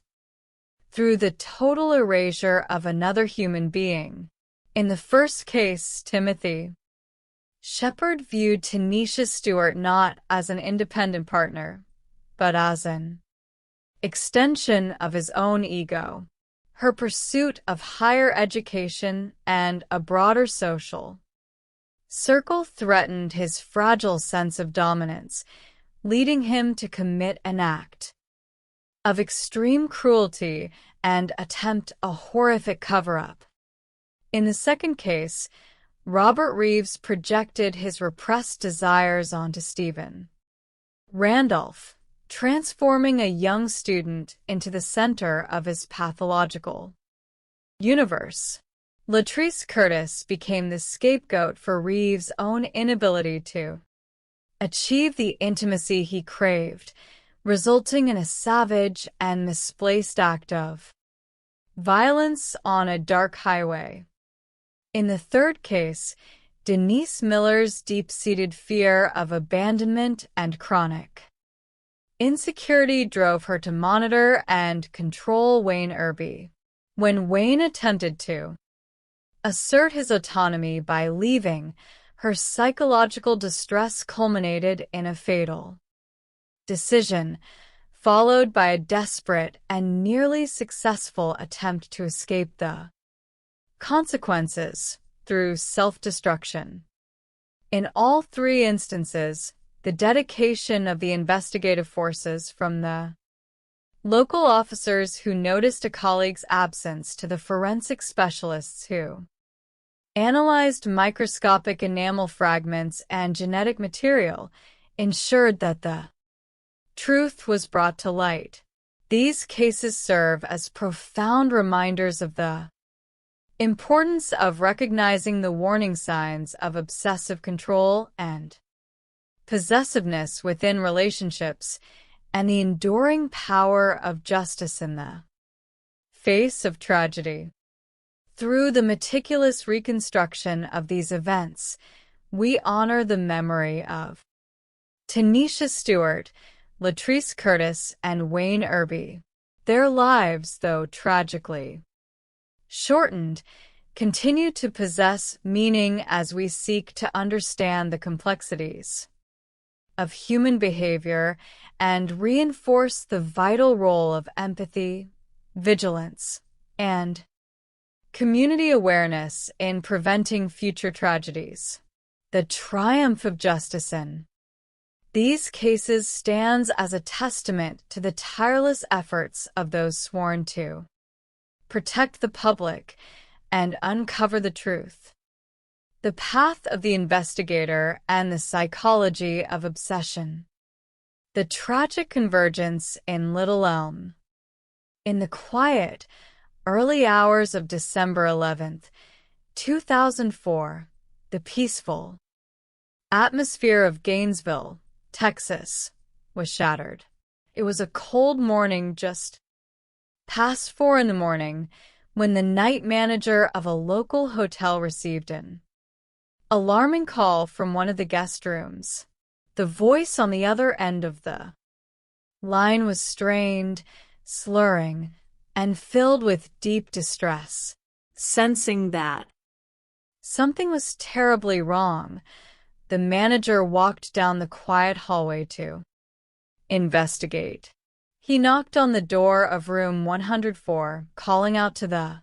through the total erasure of another human being. In the first case, Timothy Shepard viewed Tanisha Stewart not as an independent partner, but as an extension of his own ego. Her pursuit of higher education and a broader social circle threatened his fragile sense of dominance, leading him to commit an act of extreme cruelty and attempt a horrific cover-up. In the second case, Robert Reeves projected his repressed desires onto Stephen Randolph, transforming a young student into the center of his pathological universe. Latrice Curtis became the scapegoat for Reeves' own inability to achieve the intimacy he craved, resulting in a savage and misplaced act of violence on a dark highway. In the third case, Denise Miller's deep-seated fear of abandonment and chronic insecurity drove her to monitor and control Wayne Irby. When Wayne attempted to assert his autonomy by leaving, her psychological distress culminated in a fatal decision, followed by a desperate and nearly successful attempt to escape the consequences through self-destruction. In all three instances, the dedication of the investigative forces from the local officers who noticed a colleague's absence to the forensic specialists who analyzed microscopic enamel fragments and genetic material ensured that the truth was brought to light. These cases serve as profound reminders of the importance of recognizing the warning signs of obsessive control and possessiveness within relationships and the enduring power of justice in the face of tragedy. Through the meticulous reconstruction of these events, we honor the memory of Tanisha Stewart, Latrice Curtis, and Wayne Irby. Their lives, though tragically shortened, continue to possess meaning as we seek to understand the complexities of human behavior and reinforce the vital role of empathy, vigilance, and community awareness in preventing future tragedies. The triumph of justice in these cases stands as a testament to the tireless efforts of those sworn to protect the public and uncover the truth. The path of the investigator and the psychology of obsession. The tragic convergence in Little Elm. In the quiet, early hours of December 11th, 2004, the peaceful atmosphere of Gainesville, Texas, was shattered. It was a cold morning just past 4 a.m. when the night manager of a local hotel received an alarming call from one of the guest rooms. The voice on the other end of the line was strained, slurring, and filled with deep distress. Sensing that something was terribly wrong, the manager walked down the quiet hallway to investigate. He knocked on the door of room 104, calling out to the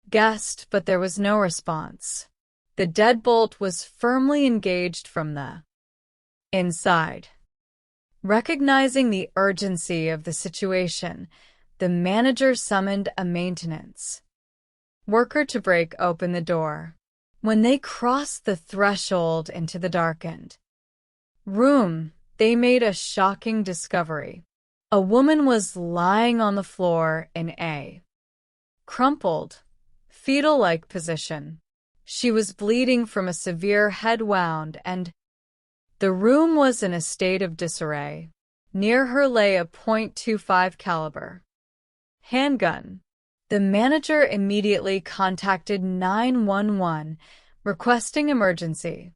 guest, but there was no response. The deadbolt was firmly engaged from the inside. Recognizing the urgency of the situation, the manager summoned a maintenance worker to break open the door. When they crossed the threshold into the darkened room, they made a shocking discovery. A woman was lying on the floor in a crumpled, fetal-like position. She was bleeding from a severe head wound, and the room was in a state of disarray. Near her lay a .25 caliber handgun. The manager immediately contacted 911, requesting emergency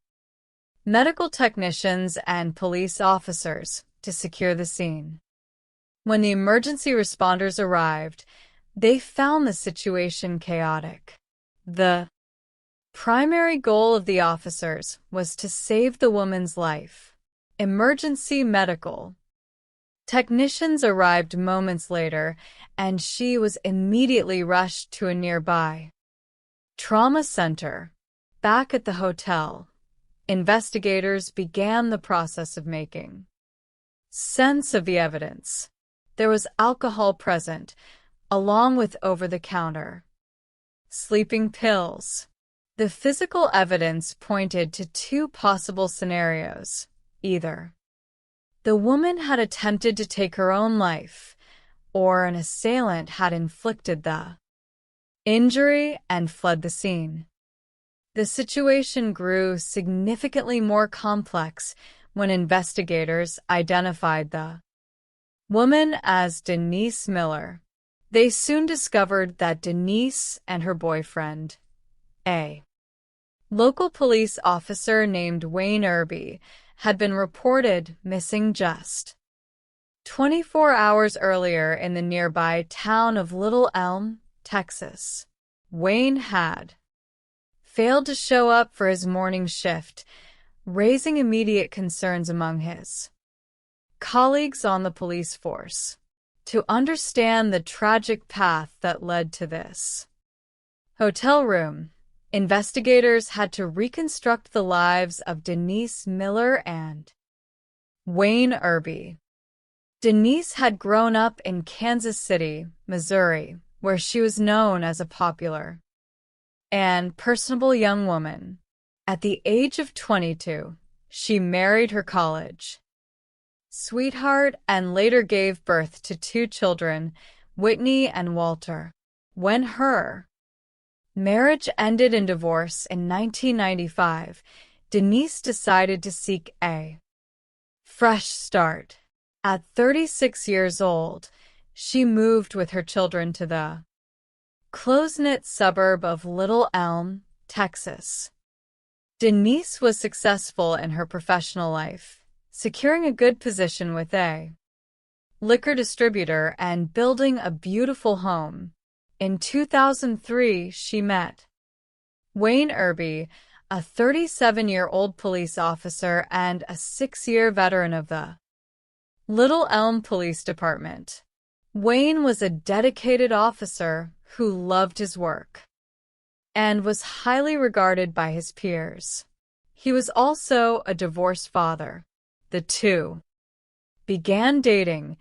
medical technicians and police officers to secure the scene. When the emergency responders arrived, they found the situation chaotic. The primary goal of the officers was to save the woman's life. Emergency medical technicians arrived moments later, and she was immediately rushed to a nearby trauma center. Back at the hotel, investigators began the process of making sense of the evidence. There was alcohol present, along with over-the-counter sleeping pills. The physical evidence pointed to two possible scenarios. Either the woman had attempted to take her own life, or an assailant had inflicted the injury and fled the scene. The situation grew significantly more complex when investigators identified the woman as Denise Miller. They soon discovered that Denise and her boyfriend, a local police officer named Wayne Irby, had been reported missing just 24 hours earlier in the nearby town of Little Elm, Texas. Wayne had failed to show up for his morning shift, raising immediate concerns among his colleagues on the police force. To understand the tragic path that led to this hotel room, investigators had to reconstruct the lives of Denise Miller and Wayne Irby. Denise had grown up in Kansas City, Missouri, where she was known as a popular and personable young woman. At the age of 22, she married her college sweetheart and later gave birth to 2 children, Whitney and Walter. When her marriage ended in divorce in 1995, Denise decided to seek a fresh start. At 36 years old, she moved with her children to the close-knit suburb of Little Elm, Texas. Denise was successful in her professional life, securing a good position with a liquor distributor and building a beautiful home. In 2003, she met Wayne Irby, a 37-year-old police officer and a 6-year veteran of the Little Elm Police Department. Wayne was a dedicated officer who loved his work and was highly regarded by his peers. He was also a divorced father. The two began dating,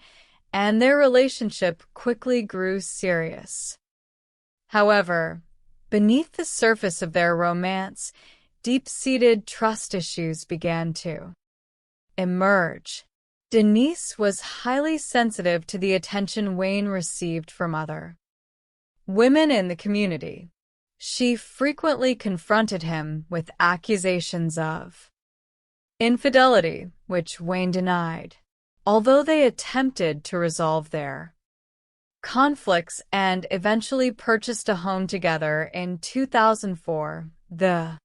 and their relationship quickly grew serious. However, beneath the surface of their romance, deep-seated trust issues began to emerge. Denise was highly sensitive to the attention Wayne received from other women in the community. She frequently confronted him with accusations of infidelity, which Wayne denied, although they attempted to resolve their conflicts and eventually purchased a home together in 2004. The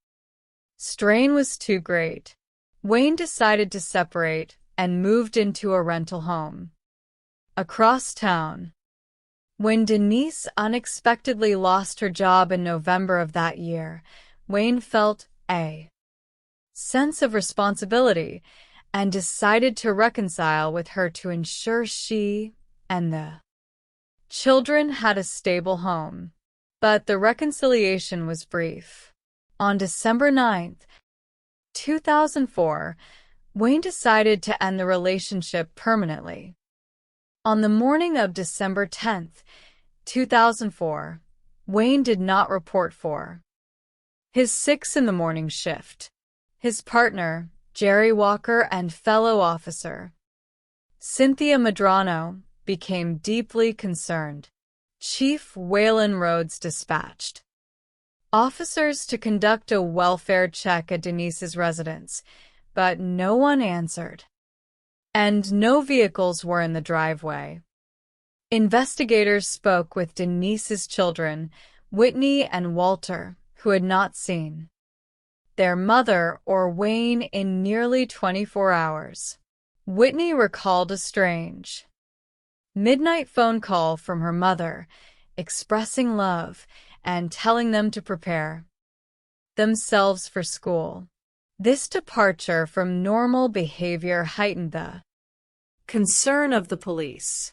strain was too great. Wayne decided to separate and moved into a rental home across town. When Denise unexpectedly lost her job in November of that year, Wayne felt a sense of responsibility and decided to reconcile with her to ensure she and the children had a stable home. But the reconciliation was brief. On December 9th, 2004, Wayne decided to end the relationship permanently. On the morning of December 10th, 2004, Wayne did not report for his 6 in the morning shift. His partner, Jerry Walker, and fellow officer Cynthia Medrano became deeply concerned. Chief Waylon Rhodes dispatched officers to conduct a welfare check at Denise's residence, but no one answered, and no vehicles were in the driveway. Investigators spoke with Denise's children, Whitney and Walter, who had not seen their mother or Wayne in nearly 24 hours. Whitney recalled a strange midnight phone call from her mother, expressing love and telling them to prepare themselves for school. This departure from normal behavior heightened the concern of the police.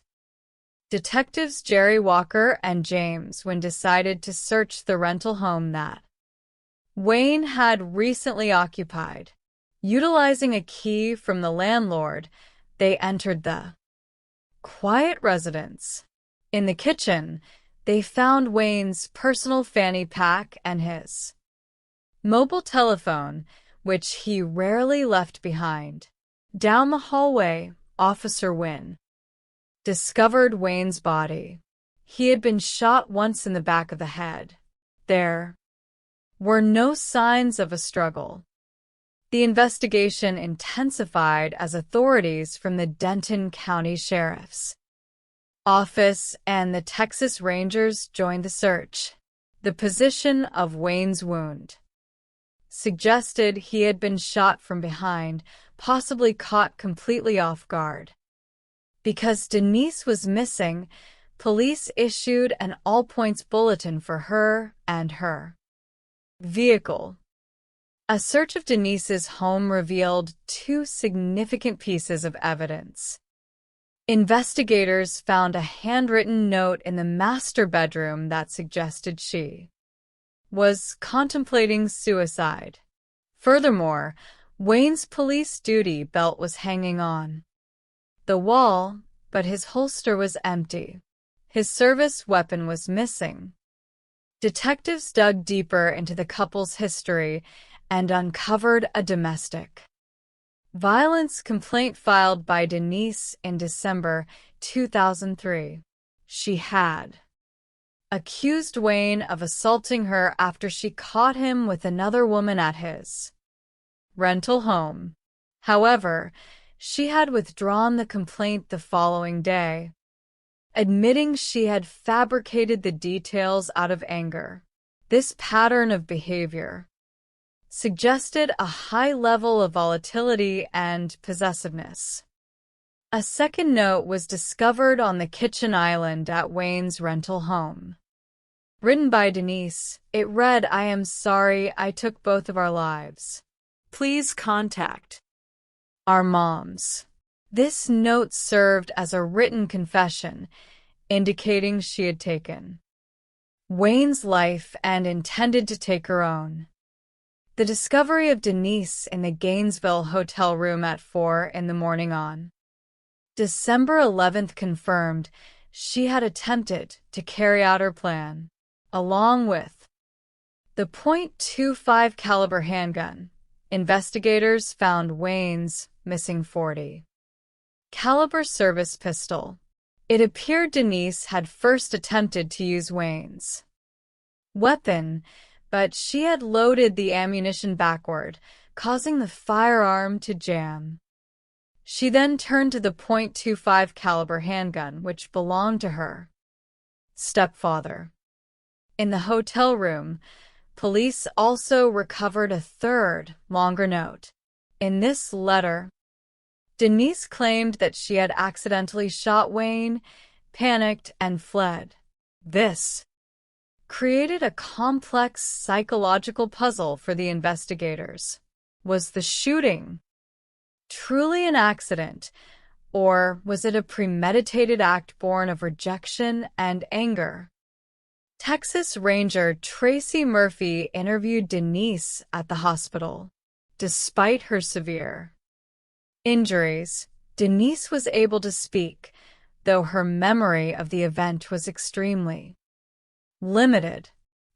Detectives Jerry Walker and James Wynn decided to search the rental home that Wayne had recently occupied. Utilizing a key from the landlord, they entered the quiet residence. In the kitchen, they found Wayne's personal fanny pack and his mobile telephone, which he rarely left behind. Down the hallway, Officer Wynn discovered Wayne's body. He had been shot once in the back of the head. There were no signs of a struggle. The investigation intensified as authorities from the Denton County Sheriff's Office and the Texas Rangers joined the search. The position of Wayne's wound suggested he had been shot from behind, possibly caught completely off guard. Because Denise was missing, police issued an all-points bulletin for her and her Vehicle. A search of Denise's home revealed two significant pieces of evidence. Investigators found a handwritten note in the master bedroom that suggested she was contemplating suicide. Furthermore, Wayne's police duty belt was hanging on the wall, but his holster was empty. His service weapon was missing. Detectives dug deeper into the couple's history and uncovered a domestic violence complaint filed by Denise in December 2003. She had accused Wayne of assaulting her after she caught him with another woman at his rental home. However, she had withdrawn the complaint the following day, admitting she had fabricated the details out of anger. This pattern of behavior suggested a high level of volatility and possessiveness. A second note was discovered on the kitchen island at Wayne's rental home. Written by Denise, it read, "I am sorry I took both of our lives. Please contact our moms." This note served as a written confession, indicating she had taken Wayne's life and intended to take her own. The discovery of Denise in the Gainesville hotel room at 4 a.m. on December 11th confirmed she had attempted to carry out her plan, along with the .25 caliber handgun. Investigators found Wayne's missing .40 caliber service pistol. It appeared Denise had first attempted to use Wayne's weapon, but she had loaded the ammunition backward, causing the firearm to jam. She then turned to the .25 caliber handgun, which belonged to her stepfather. In the hotel room, police also recovered a third, longer note. In this letter, Denise claimed that she had accidentally shot Wayne, panicked, and fled. This created a complex psychological puzzle for the investigators. Was the shooting truly an accident, or was it a premeditated act born of rejection and anger? Texas Ranger Tracy Murphy interviewed Denise at the hospital. Despite her severe injuries, Denise was able to speak, though her memory of the event was extremely limited.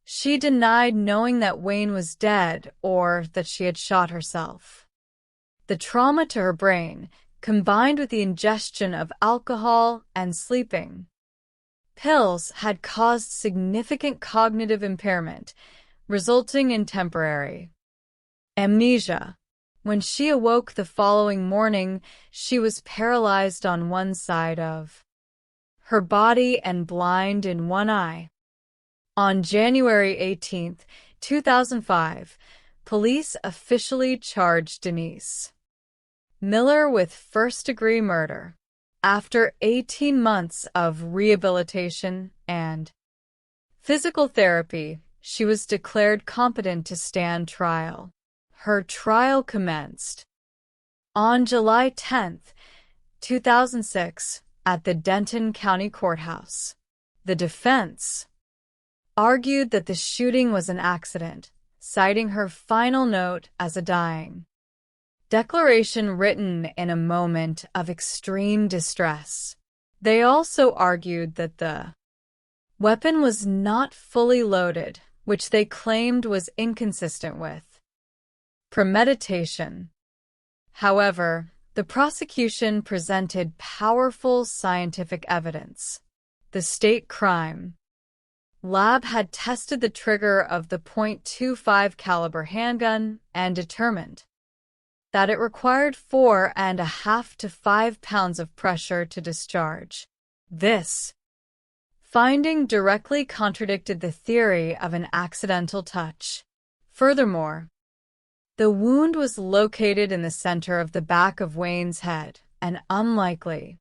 She denied knowing that Wayne was dead or that she had shot herself. The trauma to her brain, combined with the ingestion of alcohol and sleeping pills, had caused significant cognitive impairment, resulting in temporary amnesia. When she awoke the following morning, she was paralyzed on one side of her body and blind in one eye. On January 18, 2005, police officially charged Denise Miller with first-degree murder. After 18 months of rehabilitation and physical therapy, she was declared competent to stand trial. Her trial commenced on July 10, 2006, at the Denton County Courthouse. The defense argued that the shooting was an accident, citing her final note as a dying declaration written in a moment of extreme distress. They also argued that the weapon was not fully loaded, which they claimed was inconsistent with premeditation. However, the prosecution presented powerful scientific evidence. The state crime lab had tested the trigger of the .25 caliber handgun and determined that it required 4.5 to 5 pounds of pressure to discharge. This finding directly contradicted the theory of an accidental touch. Furthermore, the wound was located in the center of the back of Wayne's head, an unlikely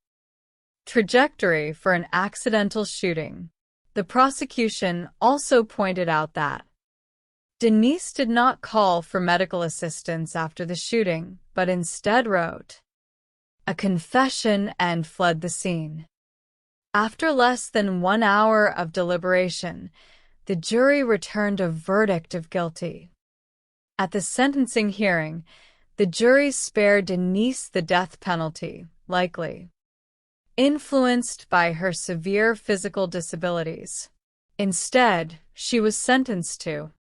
trajectory for an accidental shooting. The prosecution also pointed out that Denise did not call for medical assistance after the shooting, but instead wrote a confession and fled the scene. After less than 1 hour of deliberation, the jury returned a verdict of guilty. At the sentencing hearing, the jury spared Denise the death penalty, likely influenced by her severe physical disabilities. Instead, she was sentenced to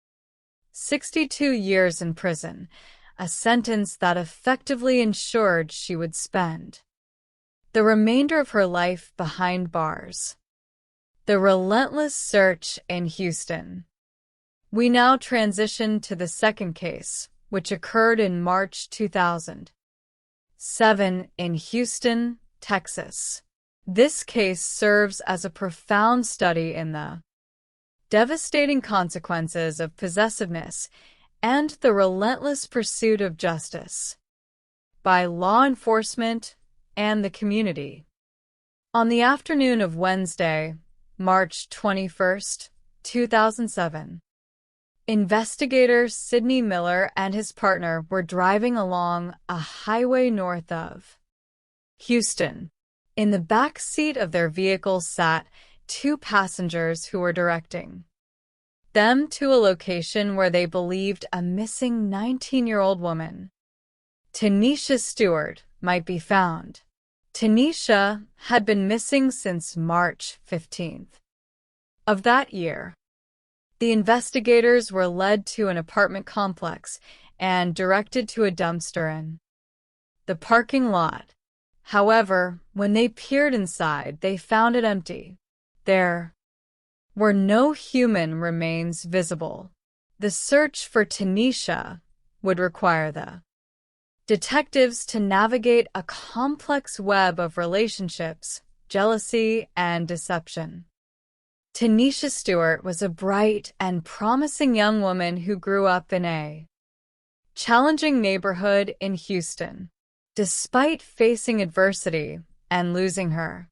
62 years in prison, a sentence that effectively ensured she would spend the remainder of her life behind bars. The relentless search in Houston. We now transition to the second case, which occurred in March 2007 in Houston, Texas. This case serves as a profound study in the devastating consequences of possessiveness and the relentless pursuit of justice by law enforcement and the community. On the afternoon of Wednesday, March 21st, 2007, investigator Sidney Miller and his partner were driving along a highway north of Houston. In the back seat of their vehicle sat 2 passengers who were directing them to a location where they believed a missing 19-year-old woman, Tanisha Stewart, might be found. Tanisha had been missing since March 15th of that year. The investigators were led to an apartment complex and directed to a dumpster in the parking lot. However, when they peered inside, they found it empty. There were no human remains visible. The search for Tanisha would require the detectives to navigate a complex web of relationships, jealousy, and deception. Tanisha Stewart was a bright and promising young woman who grew up in a challenging neighborhood in Houston. Despite facing adversity and losing her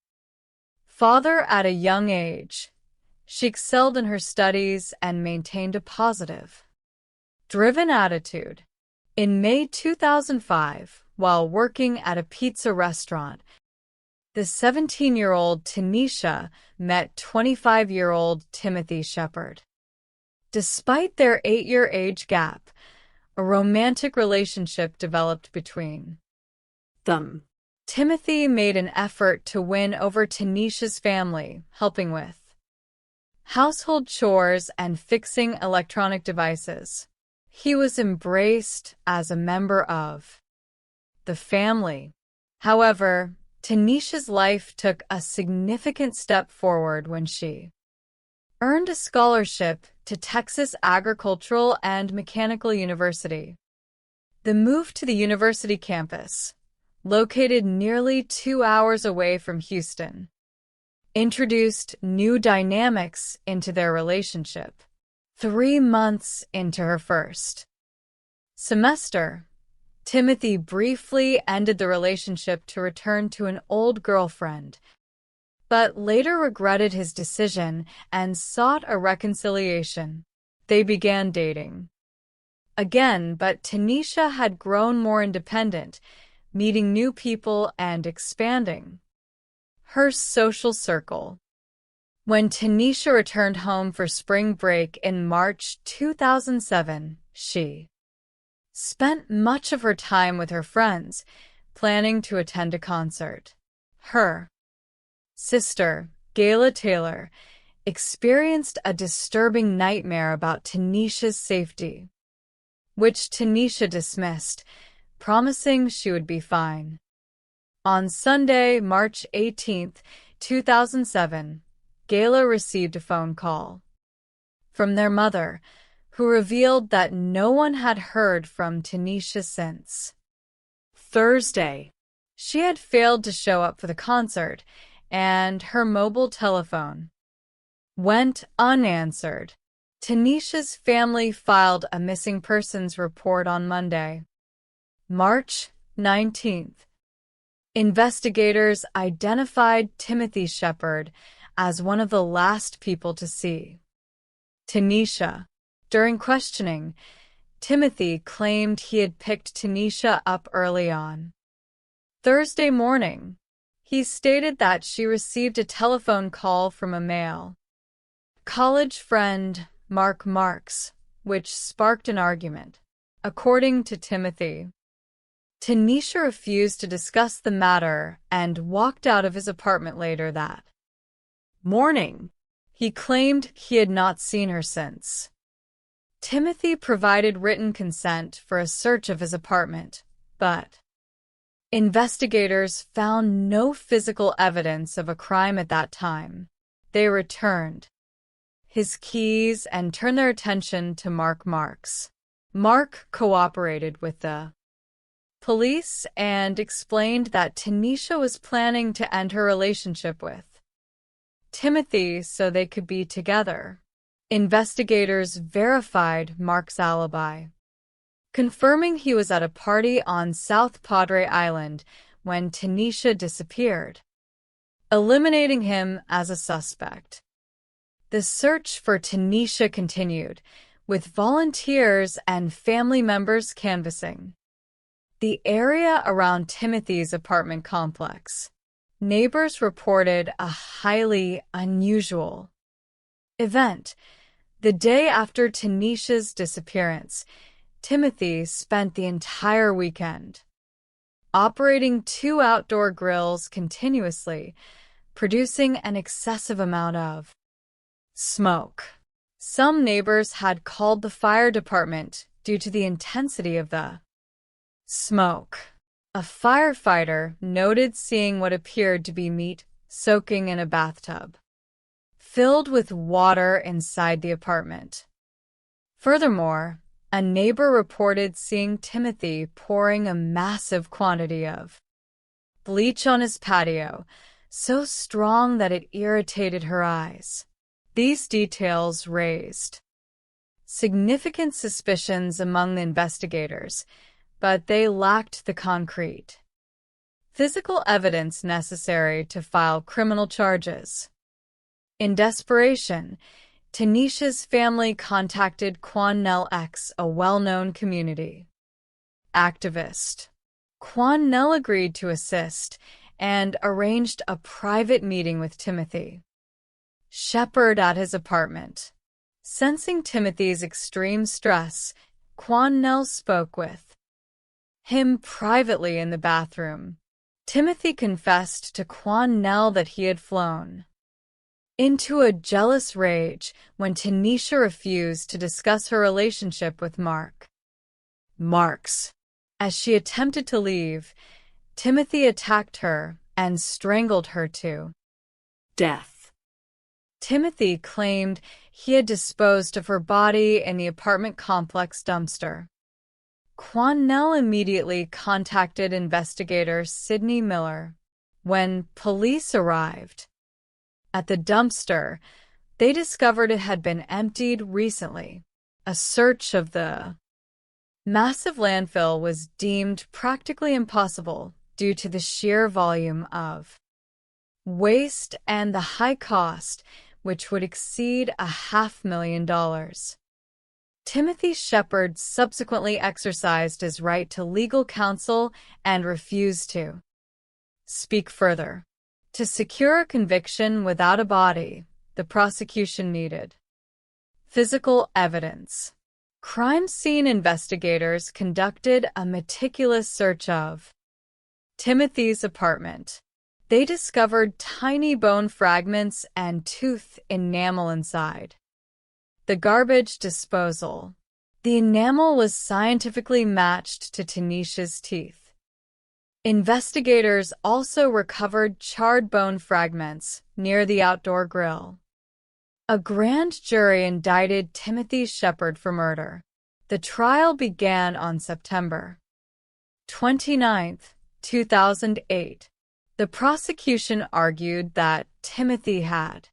father at a young age, she excelled in her studies and maintained a positive, driven attitude. In May 2005, while working at a pizza restaurant, the 17-year-old Tanisha met 25-year-old Timothy Shepard. Despite their 8-year age gap, a romantic relationship developed between them. Timothy made an effort to win over Tanisha's family, helping with household chores and fixing electronic devices. He was embraced as a member of the family. However, Tanisha's life took a significant step forward when she earned a scholarship to Texas Agricultural and Mechanical University. The move to the university campus, located nearly 2 hours away from Houston, introduced new dynamics into their relationship. 3 months into her first semester, Timothy briefly ended the relationship to return to an old girlfriend, but later regretted his decision and sought a reconciliation. They began dating again, but Tanisha had grown more independent, meeting new people and expanding her social circle. When Tanisha returned home for spring break in March 2007, she spent much of her time with her friends, planning to attend a concert. Her sister, Gayla Taylor, experienced a disturbing nightmare about Tanisha's safety, which Tanisha dismissed, promising she would be fine. On Sunday, March 18, 2007, Gayla received a phone call from their mother, who revealed that no one had heard from Tanisha since Thursday. She had failed to show up for the concert, and her mobile telephone went unanswered. Tanisha's family filed a missing persons report on Monday, March 19th. Investigators identified Timothy Shepard as one of the last people to see Tanisha. During questioning, Timothy claimed he had picked Tanisha up early on Thursday morning. He stated that she received a telephone call from a male college friend, Mark Marks, which sparked an argument. According to Timothy, Tanisha refused to discuss the matter and walked out of his apartment later that morning. He claimed he had not seen her since. Timothy provided written consent for a search of his apartment, but investigators found no physical evidence of a crime at that time. They returned his keys and turned their attention to Mark Marks. Mark cooperated with the police and explained that Tanisha was planning to end her relationship with Timothy so they could be together. Investigators verified Mark's alibi, confirming he was at a party on South Padre Island when Tanisha disappeared, eliminating him as a suspect. The search for Tanisha continued, with volunteers and family members canvassing the area around Timothy's apartment complex. Neighbors reported a highly unusual event. The day after Tanisha's disappearance, Timothy spent the entire weekend operating 2 outdoor grills continuously, producing an excessive amount of smoke. Some neighbors had called the fire department due to the intensity of the smoke. A firefighter noted seeing what appeared to be meat soaking in a bathtub filled with water inside the apartment. Furthermore, a neighbor reported seeing Timothy pouring a massive quantity of bleach on his patio, so strong that it irritated her eyes. These details raised significant suspicions among the investigators, but they lacked the concrete physical evidence necessary to file criminal charges. In desperation, Tanisha's family contacted Quan Nell X, a well-known community activist. Quan Nell agreed to assist and arranged a private meeting with Timothy Shepard at his apartment. Sensing Timothy's extreme stress, Quan Nell spoke with him privately in the bathroom. Timothy confessed to Quan Nell that he had flown into a jealous rage when Tanisha refused to discuss her relationship with Marks. As she attempted to leave, Timothy attacked her and strangled her to death. Timothy claimed he had disposed of her body in the apartment complex dumpster. Quan Nell immediately contacted investigator Sidney Miller. When police arrived at the dumpster, they discovered it had been emptied recently. A search of the massive landfill was deemed practically impossible due to the sheer volume of waste and the high cost, which would exceed $500,000. Timothy Shepard subsequently exercised his right to legal counsel and refused to speak further. To secure a conviction without a body, the prosecution needed physical evidence. Crime scene investigators conducted a meticulous search of Timothy's apartment. They discovered tiny bone fragments and tooth enamel inside the garbage disposal. The enamel was scientifically matched to Tanisha's teeth. Investigators also recovered charred bone fragments near the outdoor grill. A grand jury indicted Timothy Shepard for murder. The trial began on September 29, 2008. The prosecution argued that Timothy had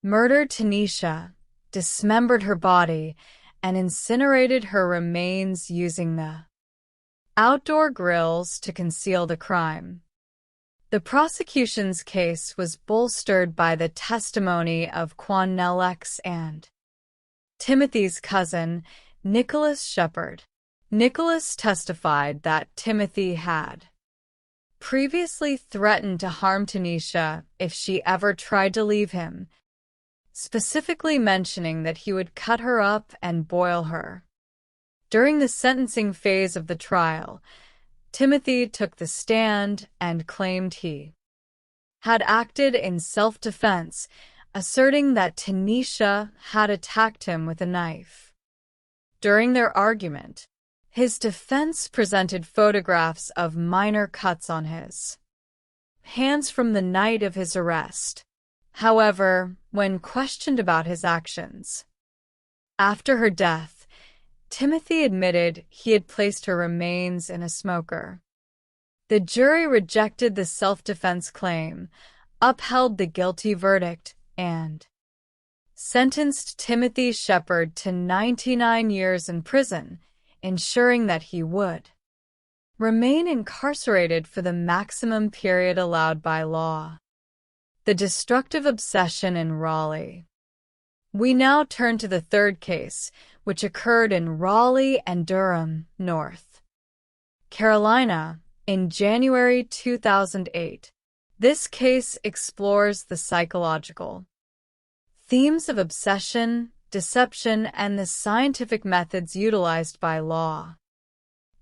murdered Tanisha, dismembered her body, and incinerated her remains using the outdoor grills to conceal the crime. The prosecution's case was bolstered by the testimony of Quan Nell X and Timothy's cousin, Nicholas Shepard. Nicholas testified that Timothy had previously threatened to harm Tanisha if she ever tried to leave him, specifically mentioning that he would cut her up and boil her. During the sentencing phase of the trial, Timothy took the stand and claimed he had acted in self-defense, asserting that Tanisha had attacked him with a knife. During their argument, his defense presented photographs of minor cuts on his hands from the night of his arrest. However, when questioned about his actions after her death, Timothy admitted he had placed her remains in a smoker. The jury rejected the self-defense claim, upheld the guilty verdict, and sentenced Timothy Shepard to 99 years in prison, ensuring that he would remain incarcerated for the maximum period allowed by law. The destructive obsession in Raleigh. We now turn to the third case, which occurred in Raleigh and Durham, North Carolina, in January 2008. This case explores the psychological themes of obsession, deception, and the scientific methods utilized by law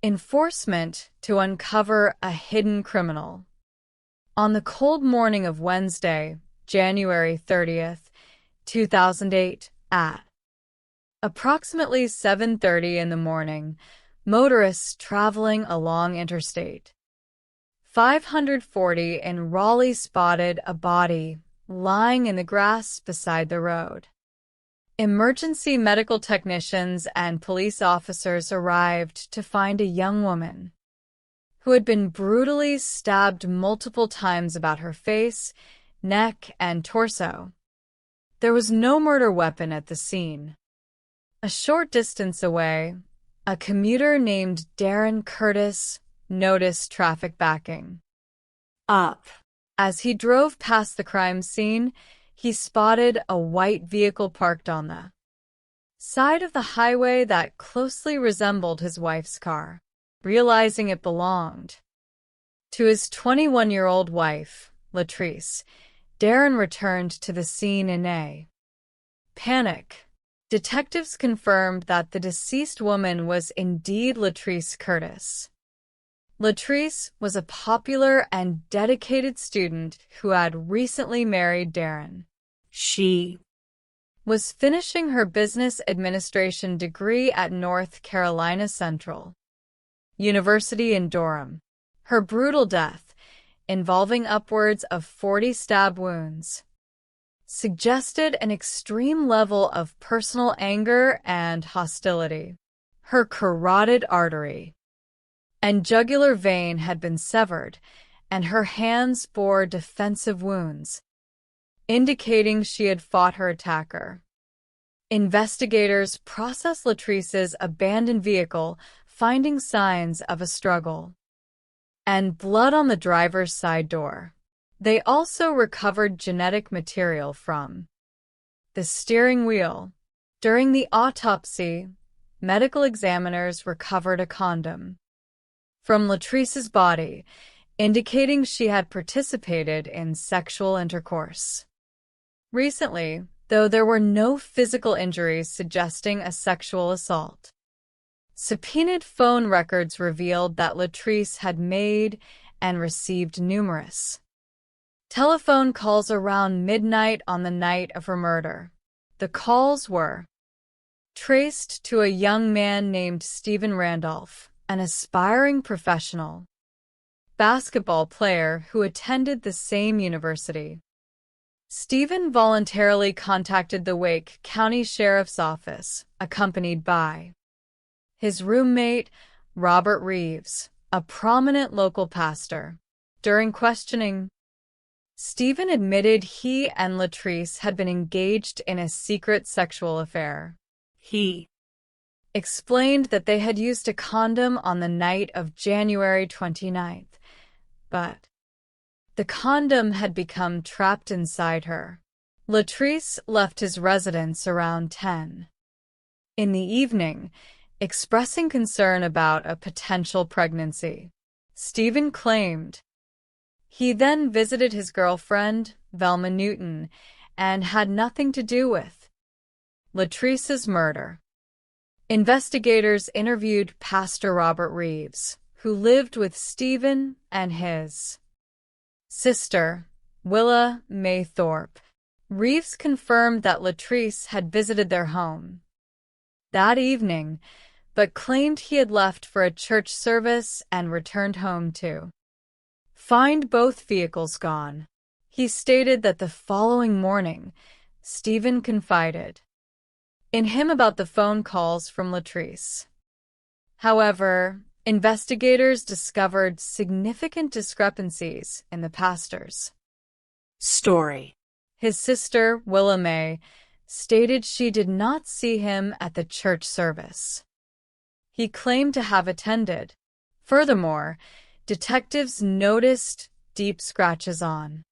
enforcement to uncover a hidden criminal. On the cold morning of Wednesday, January 30th, 2008, at approximately 7:30 in the morning, motorists traveling along Interstate 540 in Raleigh spotted a body lying in the grass beside the road. Emergency medical technicians and police officers arrived to find a young woman who had been brutally stabbed multiple times about her face, neck, and torso. There was no murder weapon at the scene. A short distance away, a commuter named Darren Curtis noticed traffic backing up. As he drove past the crime scene, he spotted a white vehicle parked on the side of the highway that closely resembled his wife's car. Realizing it belonged to his 21-year-old wife, Latrice, Darren returned to the scene in a panic. Detectives confirmed that the deceased woman was indeed Latrice Curtis. Latrice was a popular and dedicated student who had recently married Darren. She was finishing her business administration degree at North Carolina Central University in Durham. Her brutal death, involving upwards of 40 stab wounds, suggested an extreme level of personal anger and hostility. Her carotid artery and jugular vein had been severed, and her hands bore defensive wounds, indicating she had fought her attacker. Investigators processed Latrice's abandoned vehicle, finding signs of a struggle and blood on the driver's side door. They also recovered genetic material from the steering wheel. During the autopsy, medical examiners recovered a condom from Latrice's body, indicating she had participated in sexual intercourse recently, though there were no physical injuries suggesting a sexual assault. Subpoenaed phone records revealed that Latrice had made and received numerous telephone calls around midnight on the night of her murder. The calls were traced to a young man named Stephen Randolph, an aspiring professional basketball player who attended the same university. Stephen voluntarily contacted the Wake County Sheriff's Office, accompanied by his roommate, Robert Reeves, a prominent local pastor. During questioning, Stephen admitted he and Latrice had been engaged in a secret sexual affair. He explained that they had used a condom on the night of January 29th, but the condom had become trapped inside her. Latrice left his residence around 10 In the evening, expressing concern about a potential pregnancy, Stephen claimed he then visited his girlfriend, Velma Newton, and had nothing to do with Latrice's murder. Investigators interviewed Pastor Robert Reeves, who lived with Stephen and his sister, Willa May Thorpe. Reeves confirmed that Latrice had visited their home that evening, but claimed he had left for a church service and returned home to find both vehicles gone. He stated that the following morning, Stephen confided in him about the phone calls from Latrice. However, investigators discovered significant discrepancies in the pastor's story. His sister, Willa May, stated she did not see him at the church service he claimed to have attended. Furthermore, detectives noticed deep scratches on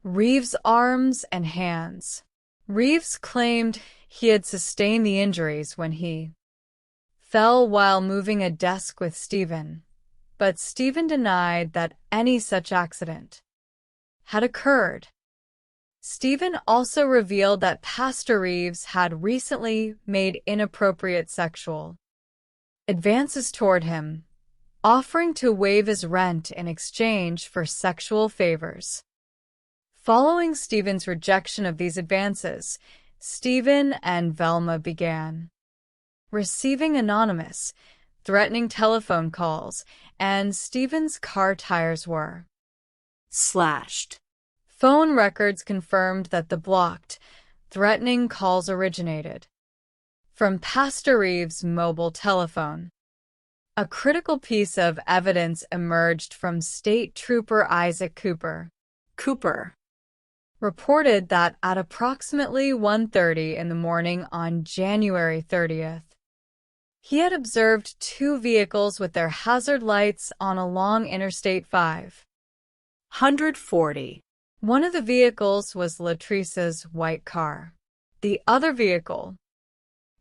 Reeves' arms and hands. Reeves claimed he had sustained the injuries when he fell while moving a desk with Stephen, but Stephen denied that any such accident had occurred. Stephen also revealed that Pastor Reeves had recently made inappropriate sexual advances toward him, offering to waive his rent in exchange for sexual favors. Following Stephen's rejection of these advances, Stephen and Velma began receiving anonymous, threatening telephone calls, and Stephen's car tires were slashed. Phone records confirmed that the blocked, threatening calls originated from Pastor Reeves' mobile telephone. A critical piece of evidence emerged from State Trooper Isaac Cooper. Cooper reported that at approximately 1:30 in the morning on January 30th, he had observed two vehicles with their hazard lights on along Interstate 540. One of the vehicles was Latrice's white car. The other vehicle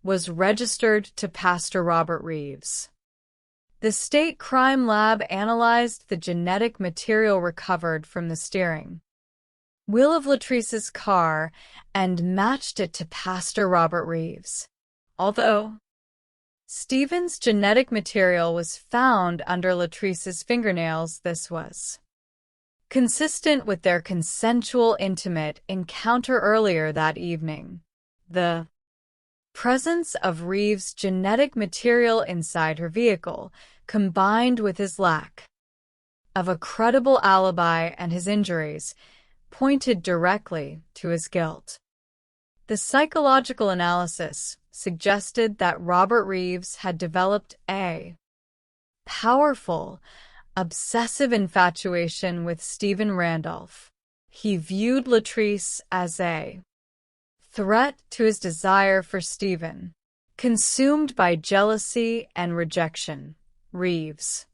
was registered to Pastor Robert Reeves. The state crime lab analyzed the genetic material recovered from the steering wheel of Latrice's car and matched it to Pastor Robert Reeves. Although Stephen's genetic material was found under Latrice's fingernails, this was consistent with their consensual intimate encounter earlier that evening. The presence of Reeves' genetic material inside her vehicle, combined with his lack of a credible alibi and his injuries, pointed directly to his guilt. The psychological analysis suggested that Robert Reeves had developed a powerful, obsessive infatuation with Stephen Randolph. He viewed Latrice as a threat to his desire for Stephen. Consumed by jealousy and rejection, Reeves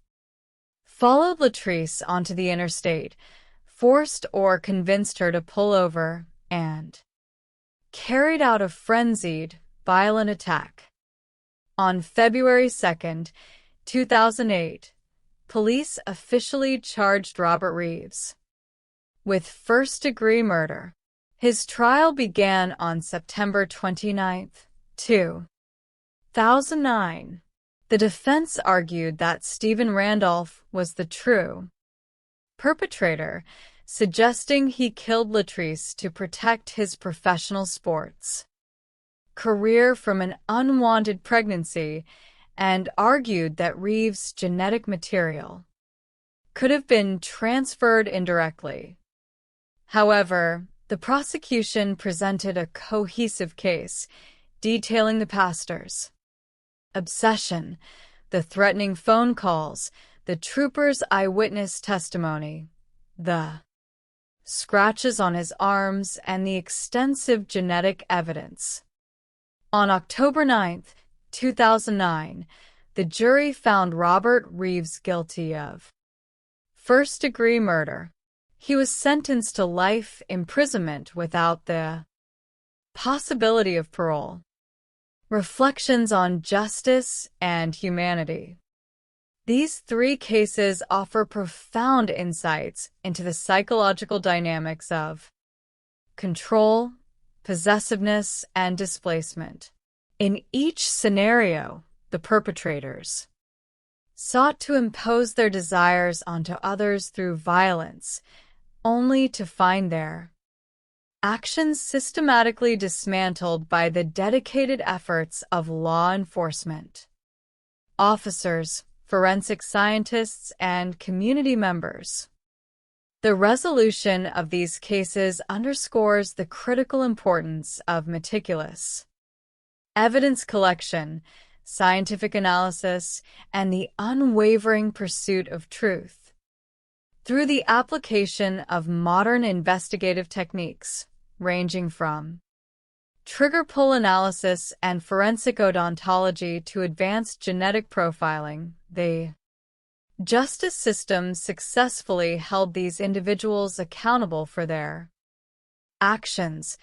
followed Latrice onto the interstate, forced or convinced her to pull over, and carried out a frenzied, violent attack. On February 2nd, 2008, police officially charged Robert Reeves with first-degree murder. His trial began on September 29, 2009. The defense argued that Stephen Randolph was the true perpetrator, suggesting he killed Latrice to protect his professional sports career from an unwanted pregnancy, and argued that Reeves' genetic material could have been transferred indirectly. However, the prosecution presented a cohesive case detailing the pastor's obsession, the threatening phone calls, the trooper's eyewitness testimony, the scratches on his arms, and the extensive genetic evidence. On October 9, 2009, the jury found Robert Reeves guilty of first-degree murder. He was sentenced to life imprisonment without the possibility of parole. Reflections on Justice and Humanity. These three cases offer profound insights into the psychological dynamics of control, possessiveness, and displacement. In each scenario, the perpetrators sought to impose their desires onto others through violence, only to find their actions systematically dismantled by the dedicated efforts of law enforcement, officers, forensic scientists, and community members. The resolution of these cases underscores the critical importance of meticulous evidence collection, scientific analysis, and the unwavering pursuit of truth. Through the application of modern investigative techniques, ranging from trigger pull analysis and forensic odontology to advanced genetic profiling, the justice system successfully held these individuals accountable for their actions,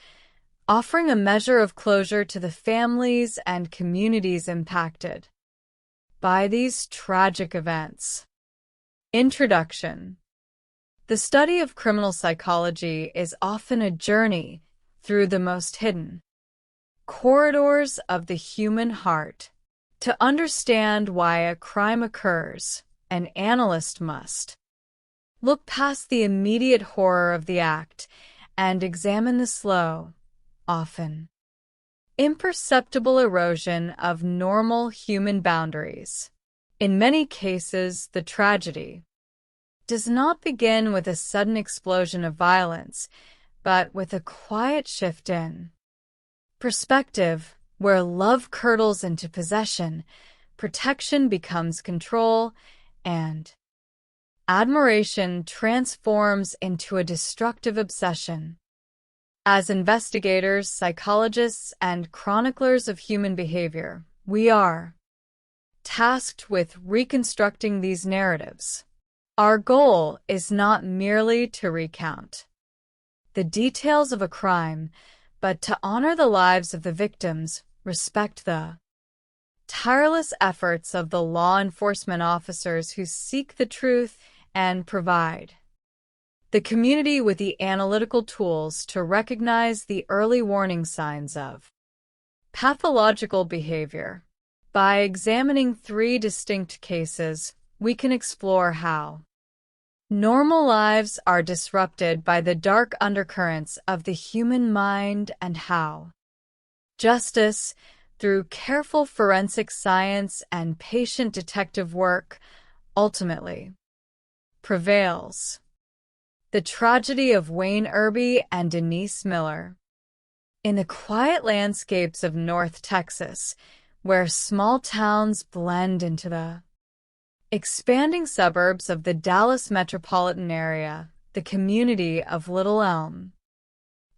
offering a measure of closure to the families and communities impacted by these tragic events. Introduction. The study of criminal psychology is often a journey through the most hidden corridors of the human heart. To understand why a crime occurs, an analyst must look past the immediate horror of the act and examine the slow, often imperceptible erosion of normal human boundaries. In many cases, the tragedy does not begin with a sudden explosion of violence, but with a quiet shift in perspective, where love curdles into possession, protection becomes control, and admiration transforms into a destructive obsession. As investigators, psychologists, and chroniclers of human behavior, we are tasked with reconstructing these narratives. Our goal is not merely to recount the details of a crime, but to honor the lives of the victims, respect the tireless efforts of the law enforcement officers who seek the truth, and provide the community with the analytical tools to recognize the early warning signs of pathological behavior. By examining three distinct cases, we can explore how normal lives are disrupted by the dark undercurrents of the human mind and how justice, through careful forensic science and patient detective work, ultimately prevails. The tragedy of Wayne Irby and Denise Miller. In the quiet landscapes of North Texas, where small towns blend into the expanding suburbs of the Dallas metropolitan area, the community of Little Elm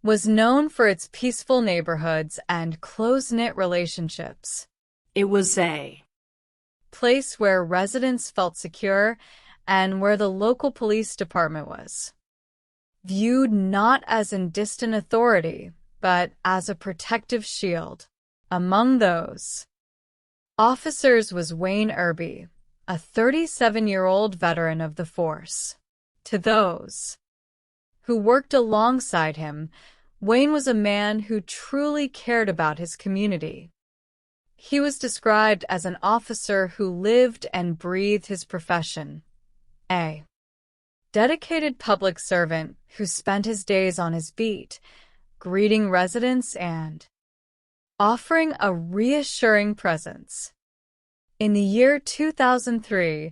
was known for its peaceful neighborhoods and close-knit relationships. It was a place where residents felt secure and where the local police department was viewed not as a distant authority, but as a protective shield. Among those officers was Wayne Irby, a 37-year-old veteran of the force. To those who worked alongside him, Wayne was a man who truly cared about his community. He was described as an officer who lived and breathed his profession, a dedicated public servant who spent his days on his beat, greeting residents and offering a reassuring presence. In the year 2003,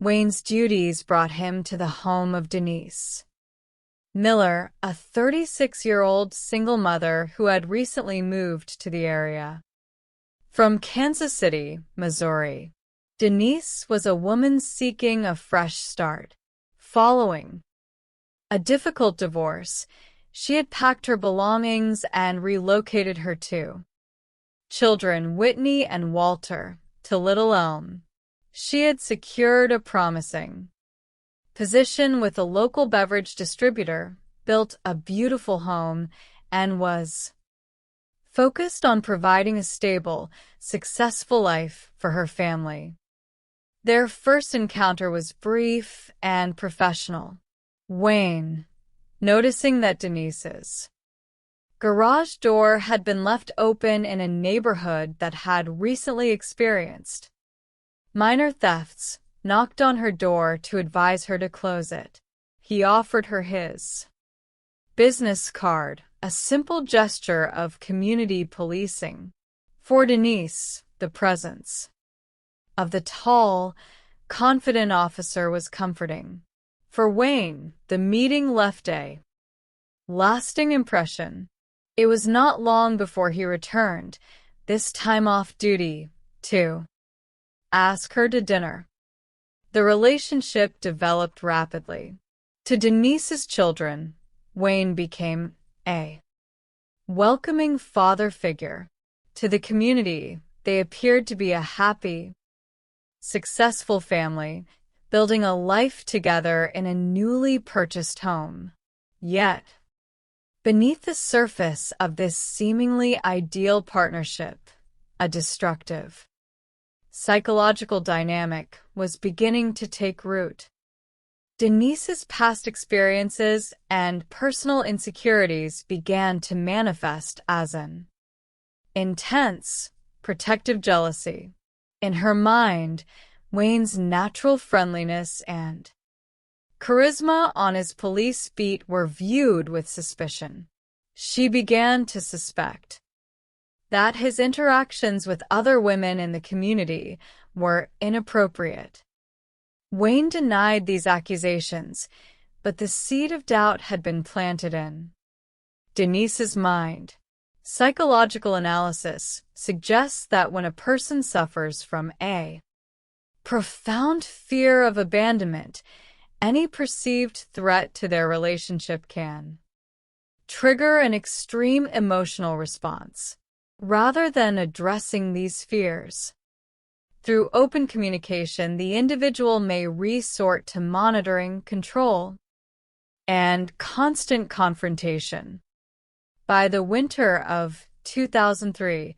Wayne's duties brought him to the home of Denise Miller, a 36-year-old single mother who had recently moved to the area from Kansas City, Missouri. Denise was a woman seeking a fresh start. Following a difficult divorce, she had packed her belongings and relocated her two children, Whitney and Walter, to Little Elm. She had secured a promising position with a local beverage distributor, built a beautiful home, and was focused on providing a stable, successful life for her family. Their first encounter was brief and professional. Wayne, noticing that Denise's garage door had been left open in a neighborhood that had recently experienced minor thefts, knocked on her door to advise her to close it. He offered her his business card, a simple gesture of community policing. For Denise, the presence of the tall, confident officer was comforting. For Wayne, the meeting left a lasting impression. It was not long before he returned, this time off duty, to ask her to dinner. The relationship developed rapidly. To Denise's children, Wayne became a welcoming father figure. To the community, they appeared to be a happy, successful family, building a life together in a newly purchased home. Yet, beneath the surface of this seemingly ideal partnership, a destructive psychological dynamic was beginning to take root. Denise's past experiences and personal insecurities began to manifest as an intense, protective jealousy. In her mind, Wayne's natural friendliness and charisma on his police beat were viewed with suspicion. She began to suspect that his interactions with other women in the community were inappropriate. Wayne denied these accusations, but the seed of doubt had been planted in Denise's mind. Psychological analysis suggests that when a person suffers from a profound fear of abandonment, any perceived threat to their relationship can trigger an extreme emotional response. Rather than addressing these fears through open communication, the individual may resort to monitoring, control, and constant confrontation. By the winter of 2003,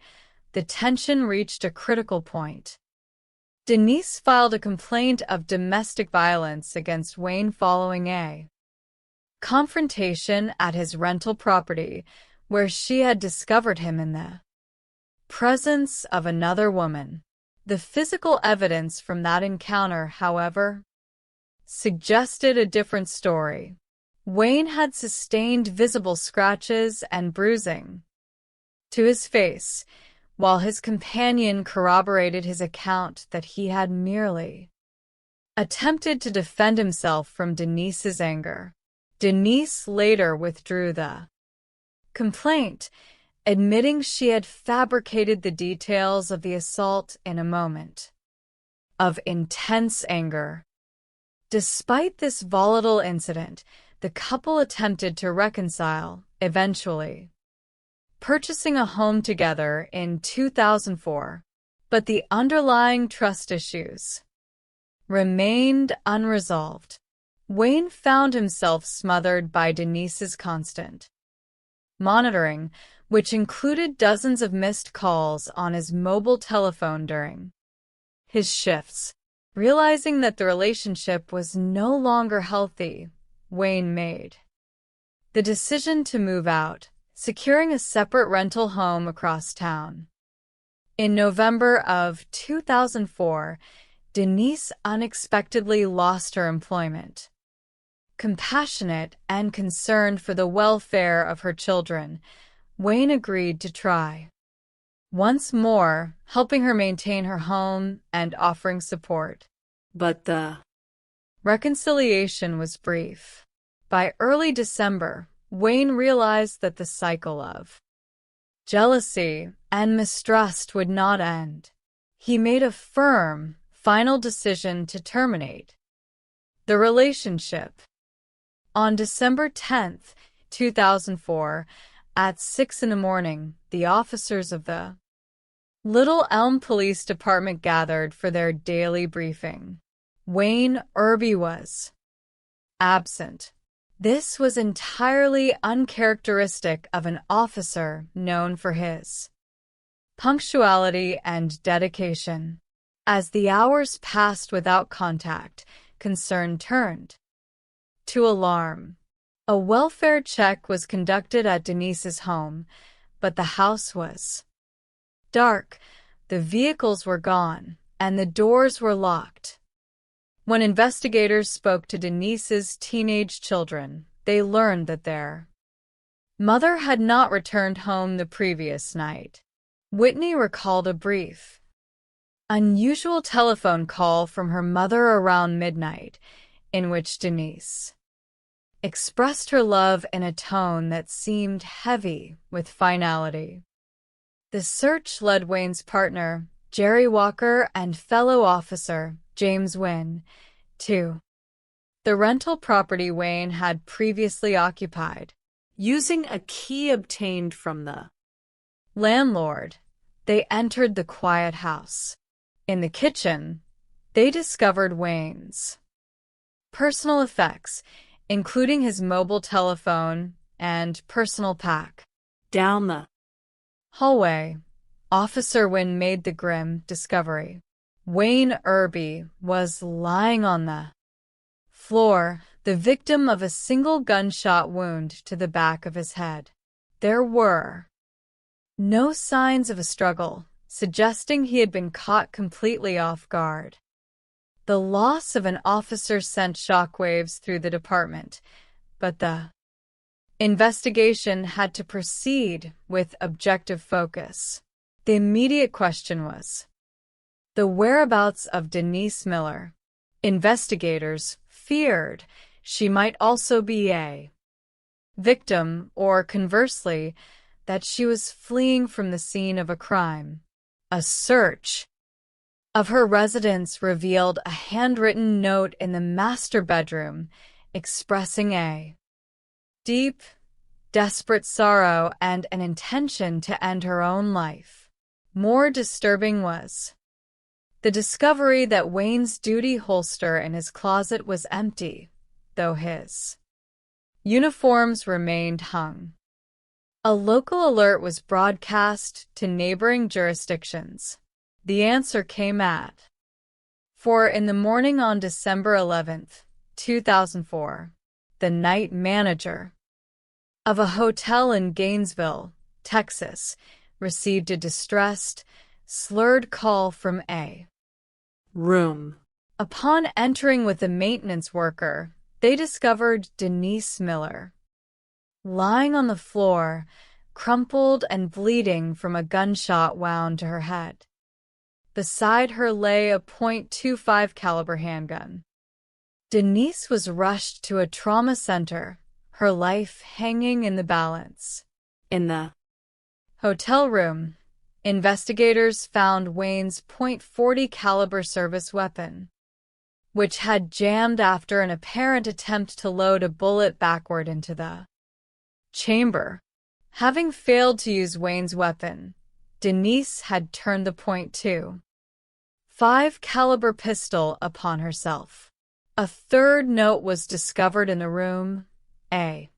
the tension reached a critical point. Denise filed a complaint of domestic violence against Wayne following a confrontation at his rental property, where she had discovered him in the presence of another woman. The physical evidence from that encounter, however, suggested a different story. Wayne had sustained visible scratches and bruising to his face, while his companion corroborated his account that he had merely attempted to defend himself from Denise's anger. Denise later withdrew the complaint, admitting she had fabricated the details of the assault in a moment of intense anger. Despite this volatile incident, the couple attempted to reconcile, eventually purchasing a home together in 2004. But the underlying trust issues remained unresolved. Wayne found himself smothered by Denise's constant monitoring, which included dozens of missed calls on his mobile telephone during his shifts. Realizing that the relationship was no longer healthy, Wayne made the decision to move out, securing a separate rental home across town. In November of 2004, Denise unexpectedly lost her employment. Compassionate and concerned for the welfare of her children, Wayne agreed to try once more, helping her maintain her home and offering support. But the reconciliation was brief. By early December, Wayne realized that the cycle of jealousy and mistrust would not end. He made a firm, final decision to terminate the relationship. On December 10th, 2004, at 6 a.m, the officers of the Little Elm Police Department gathered for their daily briefing. Wayne Irby was absent. This was entirely uncharacteristic of an officer known for his punctuality and dedication. As the hours passed without contact, concern turned to alarm. A welfare check was conducted at Denise's home, but the house was dark, the vehicles were gone, and the doors were locked. When investigators spoke to Denise's teenage children, they learned that their mother had not returned home the previous night. Whitney recalled a brief, unusual telephone call from her mother around midnight, in which Denise expressed her love in a tone that seemed heavy with finality. The search led Wayne's partner, Jerry Walker, and fellow officer, James Wynn, to the rental property Wayne had previously occupied. Using a key obtained from the landlord, they entered the quiet house. In the kitchen, they discovered Wayne's personal effects, including his mobile telephone and personal pack. Down the hallway, Officer Wynn made the grim discovery. Wayne Irby was lying on the floor, the victim of a single gunshot wound to the back of his head. There were no signs of a struggle, suggesting he had been caught completely off guard. The loss of an officer sent shockwaves through the department, but the investigation had to proceed with objective focus. The immediate question was the whereabouts of Denise Miller. Investigators feared she might also be a victim, or conversely, that she was fleeing from the scene of a crime. A search of her residence revealed a handwritten note in the master bedroom expressing a deep, desperate sorrow and an intention to end her own life. More disturbing was the discovery that Wayne's duty holster in his closet was empty, though his uniforms remained hung. A local alert was broadcast to neighboring jurisdictions. The answer came at 4 in the morning on December 11th, 2004. The night manager of a hotel in Gainesville, Texas, received a distressed, slurred call from a room. Upon entering with a maintenance worker, they discovered Denise Miller lying on the floor, crumpled and bleeding from a gunshot wound to her head. Beside her lay a .25 caliber handgun. Denise was rushed to a trauma center, her life hanging in the balance. In the hotel room, investigators found Wayne's .40 caliber service weapon, which had jammed after an apparent attempt to load a bullet backward into the chamber. Having failed to use Wayne's weapon, Denise had turned the .25 caliber pistol upon herself. A third note was discovered in the room, a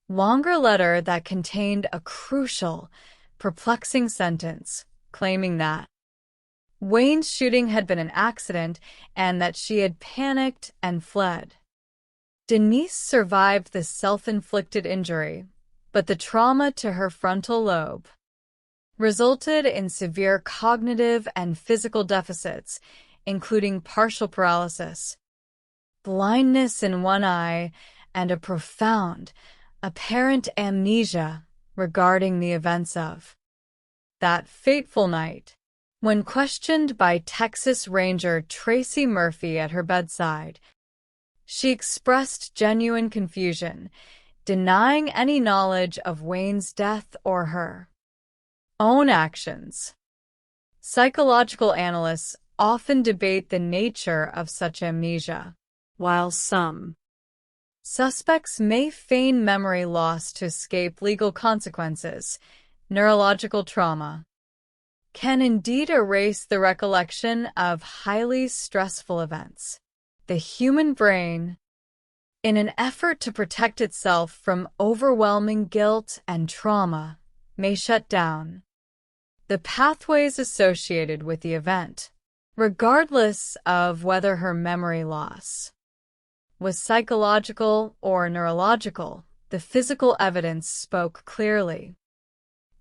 longer letter that contained a crucial, perplexing sentence claiming that Wayne's shooting had been an accident and that she had panicked and fled. Denise survived the self-inflicted injury, but the trauma to her frontal lobe resulted in severe cognitive and physical deficits, including partial paralysis, blindness in one eye, and a profound, apparent amnesia regarding the events of that fateful night. When questioned by Texas Ranger Tracy Murphy at her bedside, she expressed genuine confusion, denying any knowledge of Wayne's death or her own actions. Psychological analysts often debate the nature of such amnesia. While some suspects may feign memory loss to escape legal consequences, neurological trauma can indeed erase the recollection of highly stressful events. The human brain in an effort to protect itself from overwhelming guilt and trauma, may shut down the pathways associated with the event, regardless of whether her memory loss was psychological or neurological. The physical evidence spoke clearly.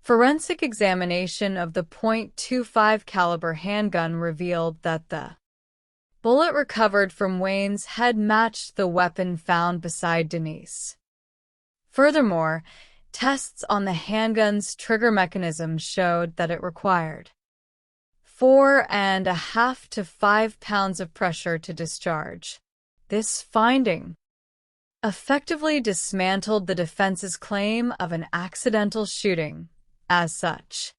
Forensic examination of the .25 caliber handgun revealed that the bullet recovered from Wayne's head matched the weapon found beside Denise. Furthermore, tests on the handgun's trigger mechanism showed that it required 4.5 to 5 pounds of pressure to discharge. This finding effectively dismantled the defense's claim of an accidental shooting. As such,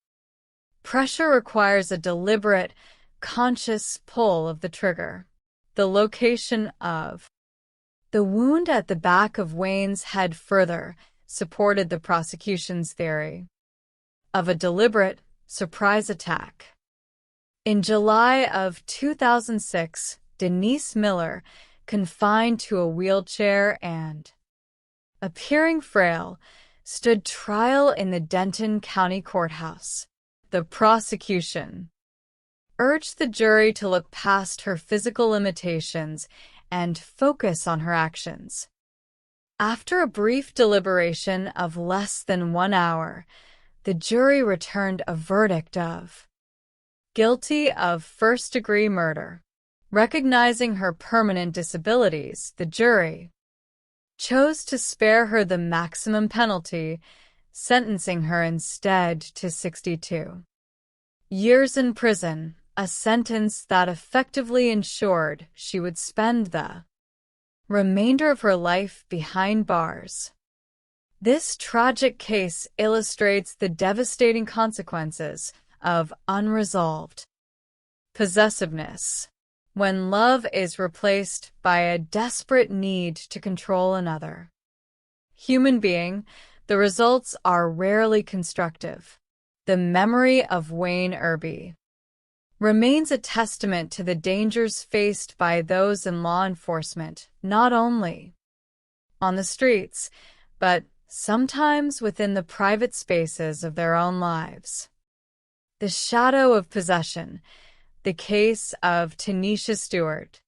pressure requires a deliberate, conscious pull of the trigger. The location of the wound at the back of Wayne's head further supported the prosecution's theory of a deliberate surprise attack. In July of 2006, Denise Miller, confined to a wheelchair and appearing frail, stood trial in the Denton County Courthouse. The prosecution urged the jury to look past her physical limitations and focus on her actions. After a brief deliberation of less than 1 hour, the jury returned a verdict of guilty of first-degree murder. Recognizing her permanent disabilities, the jury chose to spare her the maximum penalty, sentencing her instead to 62 years in prison, a sentence that effectively ensured she would spend the remainder of her life behind bars. This tragic case illustrates the devastating consequences of unresolved possessiveness, when love is replaced by a desperate need to control another human being. The results are rarely constructive. The memory of Wayne Irby remains a testament to the dangers faced by those in law enforcement, not only on the streets, but sometimes within the private spaces of their own lives. The shadow of possession. The case of Tanisha Stewart.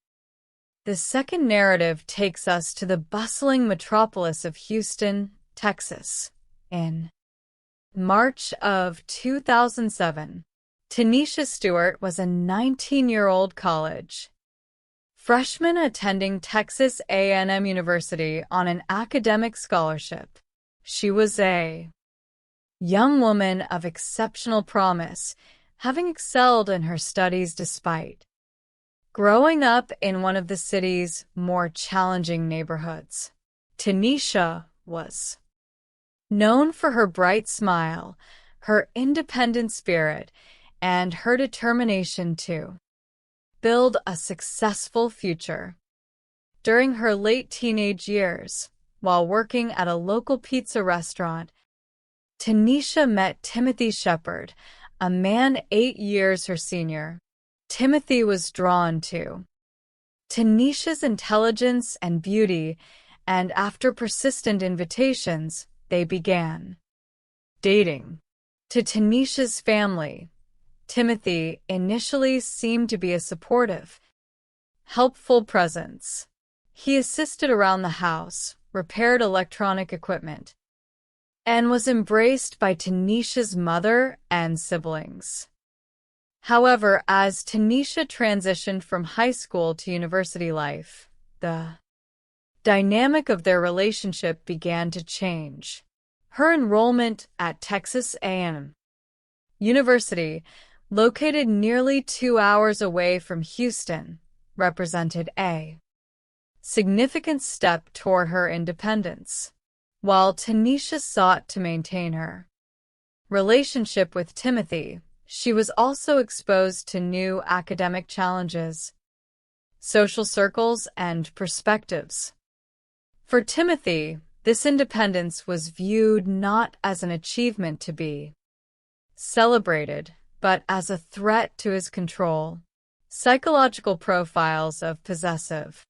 The second narrative takes us to the bustling metropolis of Houston, Texas. In March of 2007, Tanisha Stewart was a 19-year-old college freshman attending Texas A&M University on an academic scholarship. She was a young woman of exceptional promise, having excelled in her studies despite growing up in one of the city's more challenging neighborhoods. Tanisha was known for her bright smile, her independent spirit, and her determination to build a successful future. During her late teenage years, while working at a local pizza restaurant, Tanisha met Timothy Shepard, a man 8 years her senior. Timothy was drawn to Tanisha's intelligence and beauty, and after persistent invitations, they began dating. To Tanisha's family, Timothy initially seemed to be a supportive, helpful presence. He assisted around the house, repaired electronic equipment, and was embraced by Tanisha's mother and siblings. However, as Tanisha transitioned from high school to university life, the dynamic of their relationship began to change. Her enrollment at Texas A&M University, located nearly 2 hours away from Houston, represented a significant step toward her independence. While Tanisha sought to maintain her relationship with Timothy, she was also exposed to new academic challenges, social circles, and perspectives. For Timothy, this independence was viewed not as an achievement to be celebrated, but as a threat to his control. Psychological profiles of possessive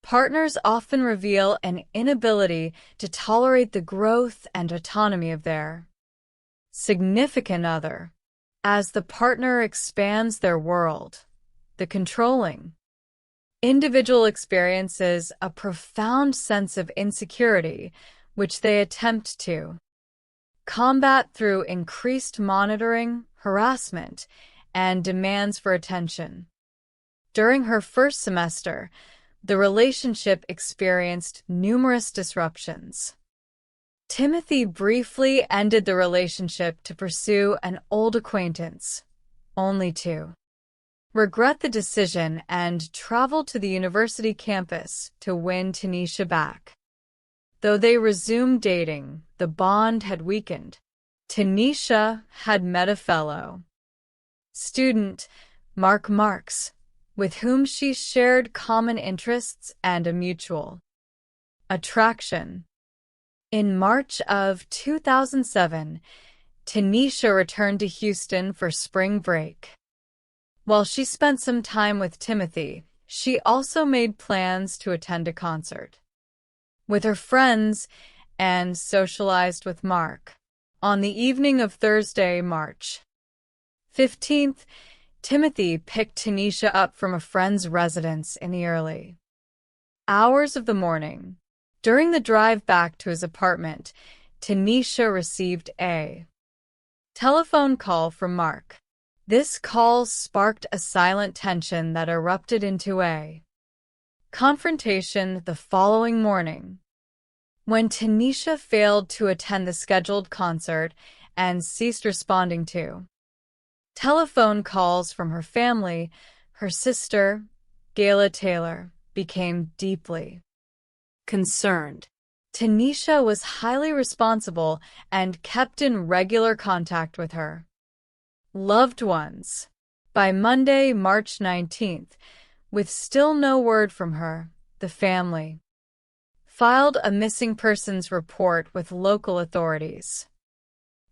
Partners often reveal an inability to tolerate the growth and autonomy of their significant other. As the partner expands their world, the controlling individual experiences a profound sense of insecurity, which they attempt to combat through increased monitoring, harassment, and demands for attention. During her first semester, the relationship experienced numerous disruptions. Timothy briefly ended the relationship to pursue an old acquaintance, only to regret the decision and travel to the university campus to win Tanisha back. Though they resumed dating, the bond had weakened. Tanisha had met a fellow student, Mark Marks, with whom she shared common interests and a mutual attraction. In March of 2007, Tanisha returned to Houston for spring break. While she spent some time with Timothy, she also made plans to attend a concert with her friends and socialized with Mark. On the evening of Thursday, March 15th, Timothy picked Tanisha up from a friend's residence in the early hours of the morning. During the drive back to his apartment, Tanisha received a telephone call from Mark. This call sparked a silent tension that erupted into a confrontation the following morning. When Tanisha failed to attend the scheduled concert and ceased responding to telephone calls from her family, her sister, Gayla Taylor, became deeply concerned. Tanisha was highly responsible and kept in regular contact with her loved ones. By Monday, March 19th, with still no word from her, the family filed a missing persons report with local authorities.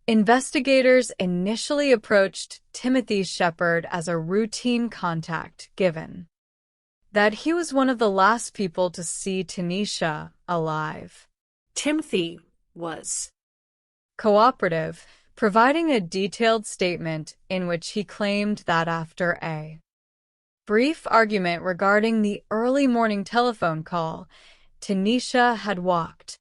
Investigators initially approached Timothy Shepard as a routine contact, given that he was one of the last people to see Tanisha alive. Timothy was cooperative, providing a detailed statement in which he claimed that after a brief argument regarding the early morning telephone call, Tanisha had walked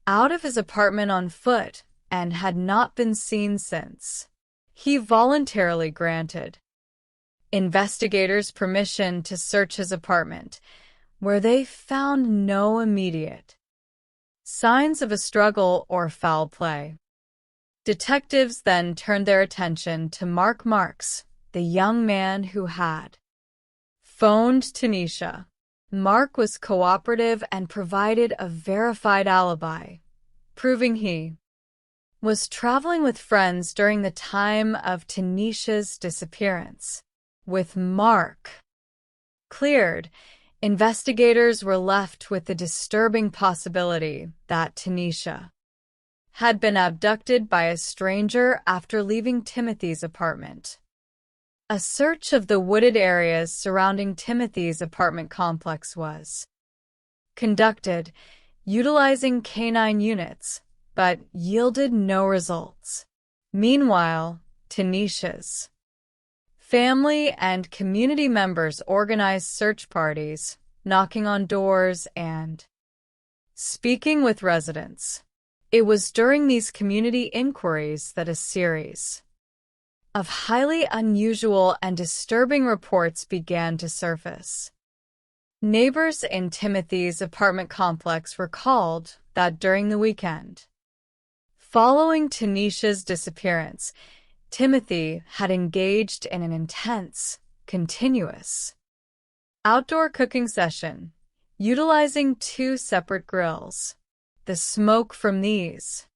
out of his apartment on foot and had not been seen since. He voluntarily granted investigators permission to search his apartment, where they found no immediate signs of a struggle or foul play. Detectives then turned their attention to Mark Marks, the young man who had phoned Tanisha. Mark was cooperative and provided a verified alibi, proving he was traveling with friends during the time of Tanisha's disappearance. With Mark cleared, investigators were left with the disturbing possibility that Tanisha had been abducted by a stranger after leaving Timothy's apartment. A search of the wooded areas surrounding Timothy's apartment complex was conducted, utilizing canine units, but yielded no results. Meanwhile, Tanisha's family and community members organized search parties, knocking on doors and speaking with residents. It was during these community inquiries that a series of highly unusual and disturbing reports began to surface. Neighbors in Timothy's apartment complex recalled that during the weekend following Tanisha's disappearance, Timothy had engaged in an intense, continuous outdoor cooking session, utilizing 2 separate grills. The smoke from these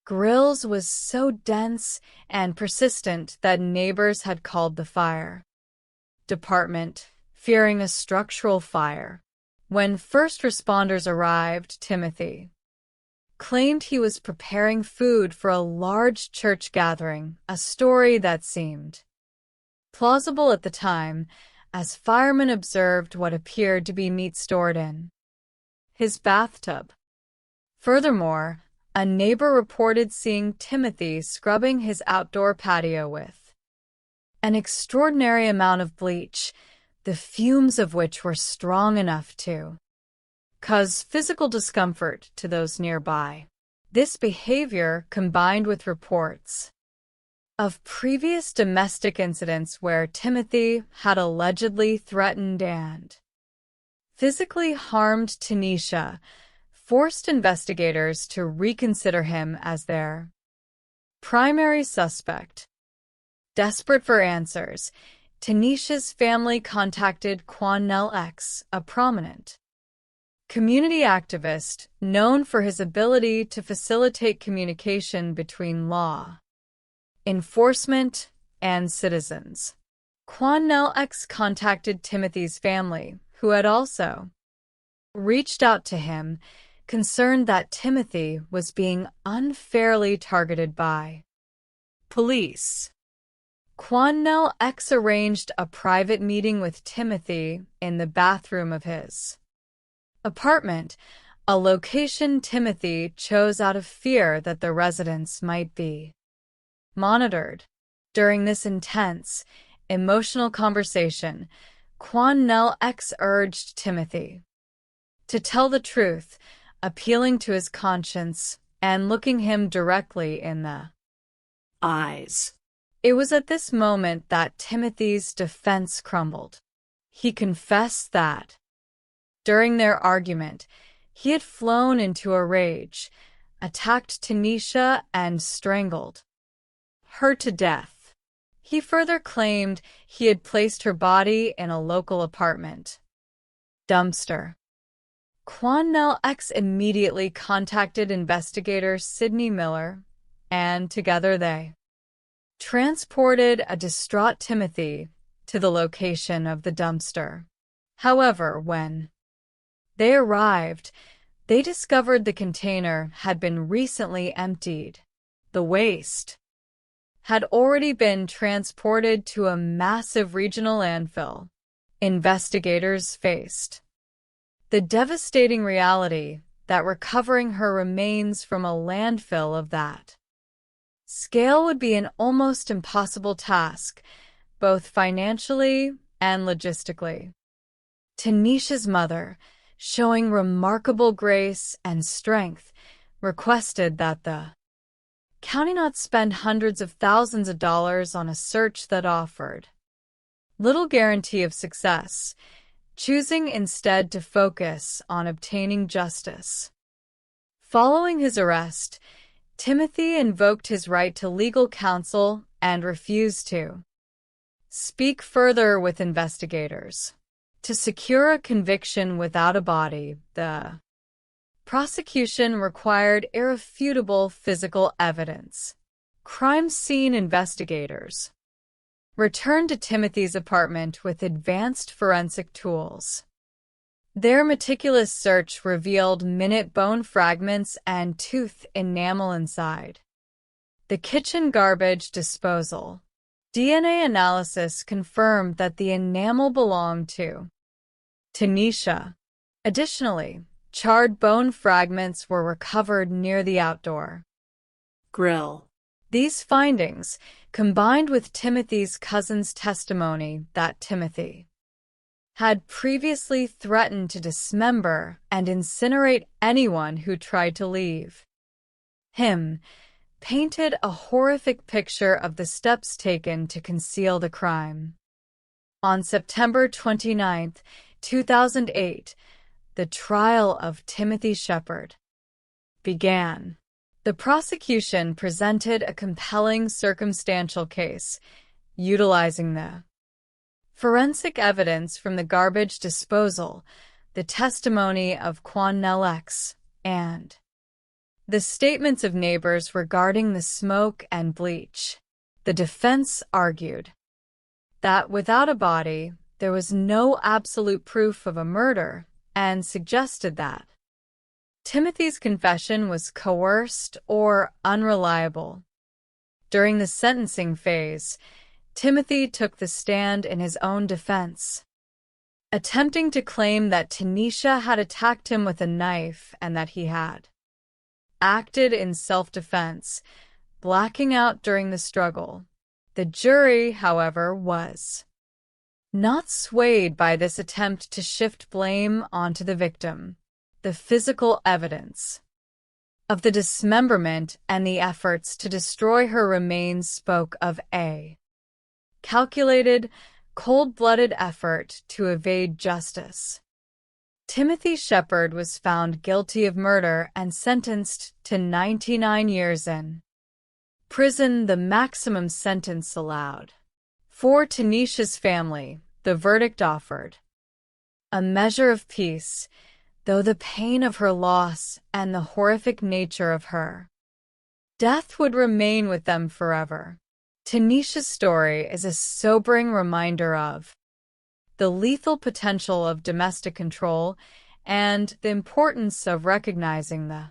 grills was so dense and persistent that neighbors had called the fire department, fearing a structural fire. When first responders arrived, Timothy claimed he was preparing food for a large church gathering, a story that seemed plausible at the time, as firemen observed what appeared to be meat stored in his bathtub. Furthermore, a neighbor reported seeing Timothy scrubbing his outdoor patio with an extraordinary amount of bleach, the fumes of which were strong enough to cause physical discomfort to those nearby. This behavior, combined with reports of previous domestic incidents where Timothy had allegedly threatened and physically harmed Tanisha, forced investigators to reconsider him as their primary suspect. Desperate for answers, Tanisha's family contacted Quannell X, a prominent community activist known for his ability to facilitate communication between law enforcement and citizens. Quannell X contacted Timothy's family, who had also reached out to him, concerned that Timothy was being unfairly targeted by police. Quannell X arranged a private meeting with Timothy in the bathroom of his apartment, a location Timothy chose out of fear that the residents might be monitored. During this intense, emotional conversation, Quannell X urged Timothy to tell the truth, appealing to his conscience and looking him directly in the eyes. It was at this moment that Timothy's defense crumbled. He confessed that during their argument, he had flown into a rage, attacked Tanisha, and strangled her to death. He further claimed he had placed her body in a local apartment dumpster. Quannell X immediately contacted investigator Sidney Miller, and together they transported a distraught Timothy to the location of the dumpster. However, when they arrived, they discovered the container had been recently emptied. The waste had already been transported to a massive regional landfill. Investigators faced the devastating reality that recovering her remains from a landfill of that scale would be an almost impossible task, both financially and logistically. Tanisha's mother, showing remarkable grace and strength, requested that the county not spend hundreds of thousands of dollars on a search that offered little guarantee of success, choosing instead to focus on obtaining justice. Following his arrest, Timothy invoked his right to legal counsel and refused to speak further with investigators. To secure a conviction without a body, the prosecution required irrefutable physical evidence. Crime scene investigators returned to Timothy's apartment with advanced forensic tools. Their meticulous search revealed minute bone fragments and tooth enamel inside the kitchen garbage disposal. DNA analysis confirmed that the enamel belonged to Tanisha. Additionally, charred bone fragments were recovered near the outdoor grill. These findings, combined with Timothy's cousin's testimony that Timothy had previously threatened to dismember and incinerate anyone who tried to leave him, painted a horrific picture of the steps taken to conceal the crime. On September 29, 2008, the trial of Timothy Shepard began. The prosecution presented a compelling circumstantial case, utilizing the forensic evidence from the garbage disposal, the testimony of Quannell X, and the statements of neighbors regarding the smoke and bleach. The defense argued that without a body, there was no absolute proof of a murder, and suggested that Timothy's confession was coerced or unreliable. During the sentencing phase, Timothy took the stand in his own defense, attempting to claim that Tanisha had attacked him with a knife and that he had acted in self-defense, blacking out during the struggle. The jury, however, was not swayed by this attempt to shift blame onto the victim. The physical evidence of the dismemberment and the efforts to destroy her remains spoke of a calculated, cold-blooded effort to evade justice. Timothy Shepard was found guilty of murder and sentenced to 99 years in prison, the maximum sentence allowed. For Tanisha's family, the verdict offered a measure of peace, though the pain of her loss and the horrific nature of her death would remain with them forever. Tanisha's story is a sobering reminder of the lethal potential of domestic control and the importance of recognizing the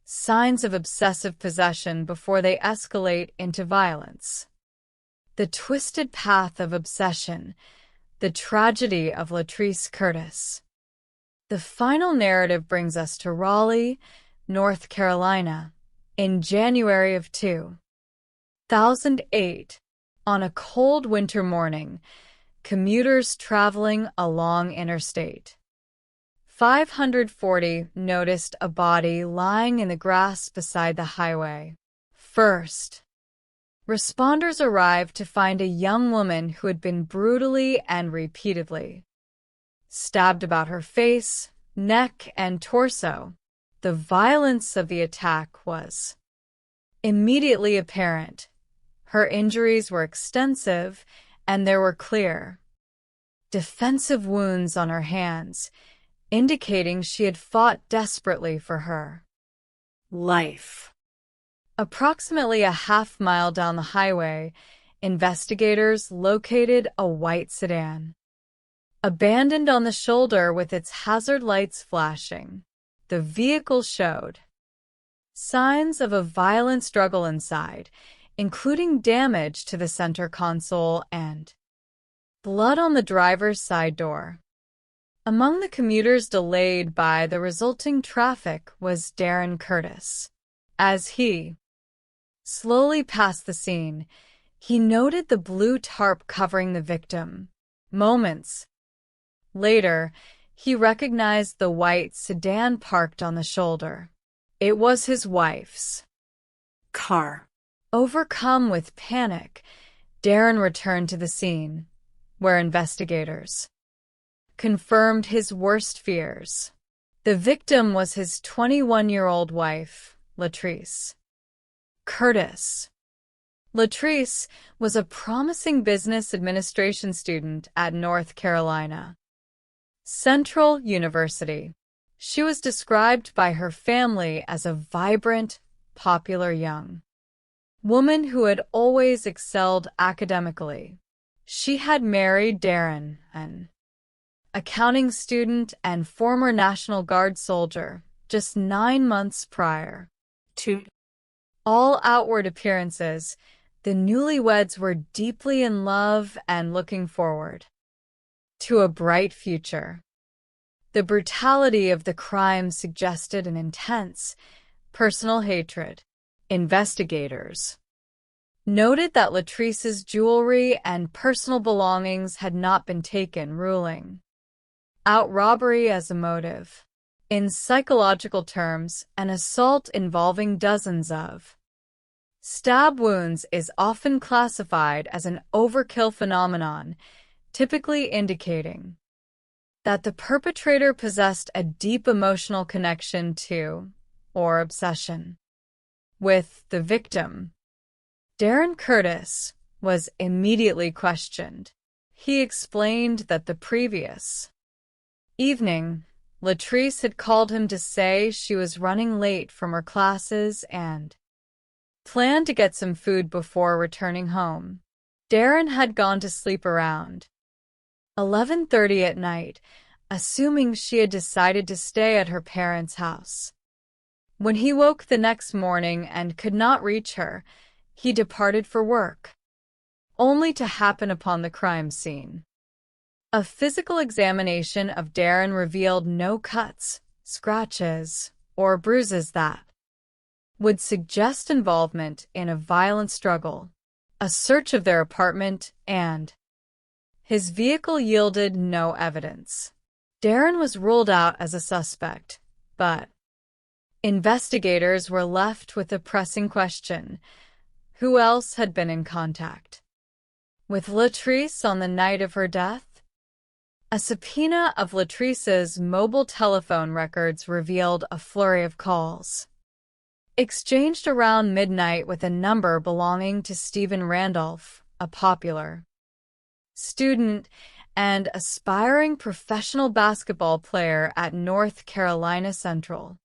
signs of obsessive possession before they escalate into violence. The twisted path of obsession, the tragedy of Latrice Curtis. The final narrative brings us to Raleigh, North Carolina, in January of 2008. On a cold winter morning, commuters traveling along Interstate 540 noticed a body lying in the grass beside the highway. First, responders arrived to find a young woman who had been brutally and repeatedly stabbed about her face, neck, and torso. The violence of the attack was immediately apparent. Her injuries were extensive, and there were clear defensive wounds on her hands, indicating she had fought desperately for her life. Approximately a half-mile down the highway, investigators located a white sedan, abandoned on the shoulder with its hazard lights flashing. The vehicle showed signs of a violent struggle inside, including damage to the center console and blood on the driver's side door. Among the commuters delayed by the resulting traffic was Darren Curtis. As he slowly passed the scene, he noted the blue tarp covering the victim. Moments later, he recognized the white sedan parked on the shoulder. It was his wife's car. Overcome with panic, Darren returned to the scene, where investigators confirmed his worst fears. The victim was his 21-year-old wife, Latrice Curtis. Latrice was a promising business administration student at North Carolina Central University. She was described by her family as a vibrant, popular young woman who had always excelled academically. She had married Darren, an accounting student and former National Guard soldier, just 9 months prior. To all outward appearances, the newlyweds were deeply in love and looking forward to a bright future. The brutality of the crime suggested an intense personal hatred. Investigators noted that Latrice's jewelry and personal belongings had not been taken, ruling out robbery as a motive. In psychological terms, an assault involving dozens of stab wounds is often classified as an overkill phenomenon, typically indicating that the perpetrator possessed a deep emotional connection to, or obsession with, the victim. Darren Curtis was immediately questioned. He explained that the previous evening, Latrice had called him to say she was running late from her classes and planned to get some food before returning home. Darren had gone to sleep around 11:30 at night, assuming she had decided to stay at her parents' house. When he woke the next morning and could not reach her, he departed for work, only to happen upon the crime scene. A physical examination of Darren revealed no cuts, scratches, or bruises that would suggest involvement in a violent struggle. A search of their apartment and his vehicle yielded no evidence. Darren was ruled out as a suspect, but investigators were left with a pressing question: who else had been in contact with Latrice on the night of her death? A subpoena of Latrice's mobile telephone records revealed a flurry of calls exchanged around midnight with a number belonging to Stephen Randolph, a popular student and aspiring professional basketball player at North Carolina Central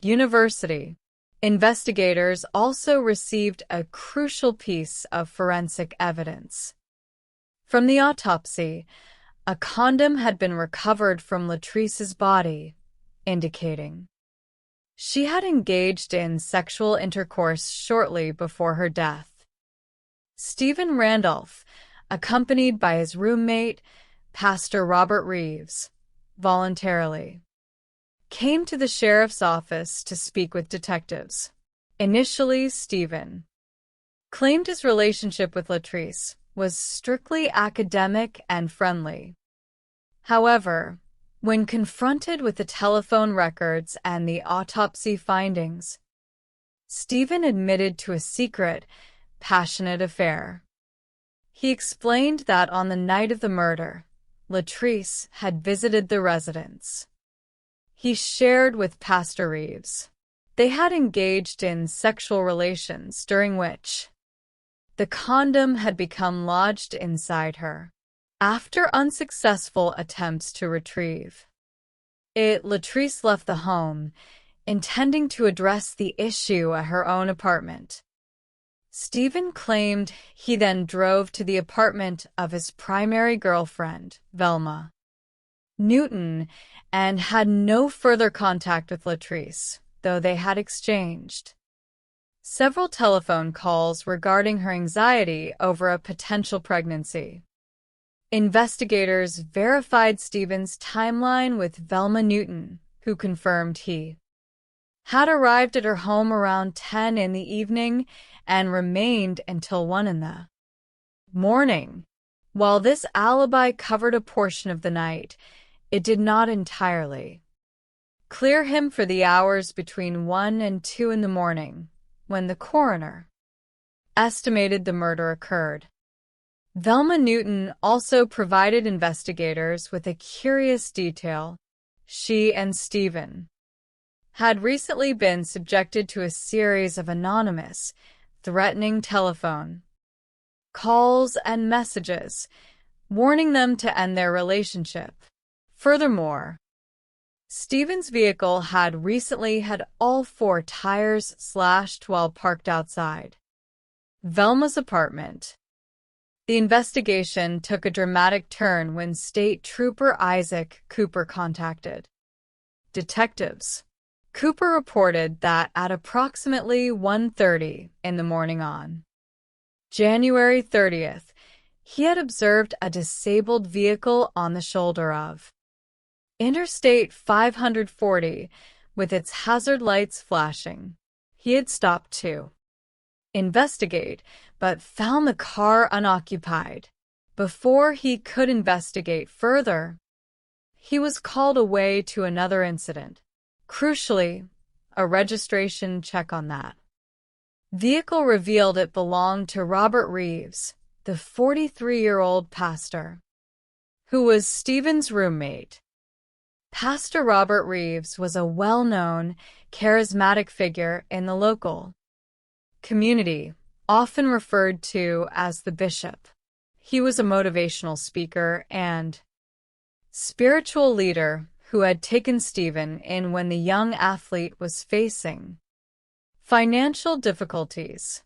University. Investigators also received a crucial piece of forensic evidence. From the autopsy, a condom had been recovered from Latrice's body, indicating she had engaged in sexual intercourse shortly before her death. Stephen Randolph, accompanied by his roommate, Pastor Robert Reeves, voluntarily came to the sheriff's office to speak with detectives. Initially, Stephen claimed his relationship with Latrice was strictly academic and friendly. However, when confronted with the telephone records and the autopsy findings, Stephen admitted to a secret, passionate affair. He explained that on the night of the murder, Latrice had visited the residence. He shared with Pastor Reeves they had engaged in sexual relations during which the condom had become lodged inside her. After unsuccessful attempts to retrieve it, Latrice left the home, intending to address the issue at her own apartment. Stephen claimed he then drove to the apartment of his primary girlfriend, Velma Newton, and had no further contact with Latrice, though they had exchanged several telephone calls regarding her anxiety over a potential pregnancy. Investigators verified Stephen's timeline with Velma Newton, who confirmed he had arrived at her home around 10 in the evening and remained until 1 in the morning. While this alibi covered a portion of the night, it did not entirely clear him for the hours between 1 and 2 in the morning, when the coroner estimated the murder occurred. Velma Newton also provided investigators with a curious detail. She and Stephen had recently been subjected to a series of anonymous, threatening telephone calls and messages, warning them to end their relationship. Furthermore, Stephen's vehicle had recently had all 4 tires slashed while parked outside Velma's apartment. The investigation took a dramatic turn when State Trooper Isaac Cooper contacted detectives. Cooper reported that at approximately 1:30 in the morning on January 30th, he had observed a disabled vehicle on the shoulder of Interstate 540 with its hazard lights flashing. He had stopped to investigate, but found the car unoccupied. Before he could investigate further, he was called away to another incident. Crucially, a registration check on that vehicle revealed it belonged to Robert Reeves, the 43-year-old pastor, who was Stephen's roommate. Pastor Robert Reeves was a well-known, charismatic figure in the local community, often referred to as the bishop. He was a motivational speaker and spiritual leader who had taken Stephen in when the young athlete was facing financial difficulties.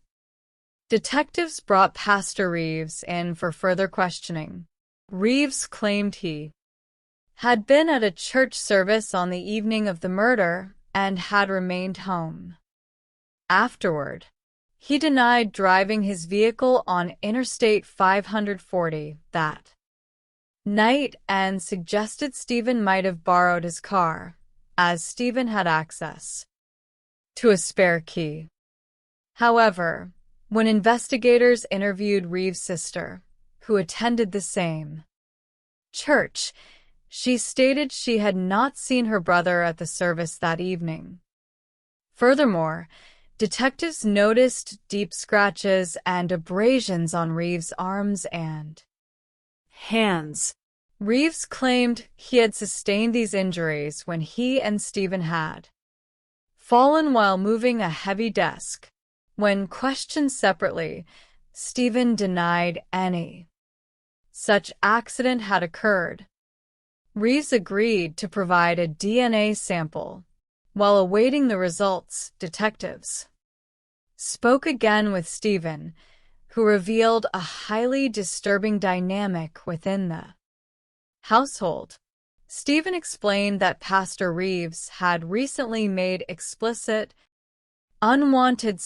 Detectives brought Pastor Reeves in for further questioning. Reeves claimed he had been at a church service on the evening of the murder and had remained home. Afterward, He denied driving his vehicle on Interstate 540 that night and suggested Stephen might have borrowed his car, as Stephen had access to a spare key. However, when investigators interviewed Reeves' sister, who attended the same church, she stated she had not seen her brother at the service that evening. Furthermore, detectives noticed deep scratches and abrasions on Reeves' arms and hands. Reeves claimed he had sustained these injuries when he and Stephen had fallen while moving a heavy desk. When questioned separately, Stephen denied any such accident had occurred. Reeves agreed to provide a DNA sample. While awaiting the results, detectives spoke again with Stephen, who revealed a highly disturbing dynamic within the household. Stephen explained that Pastor Reeves had recently made explicit, unwanted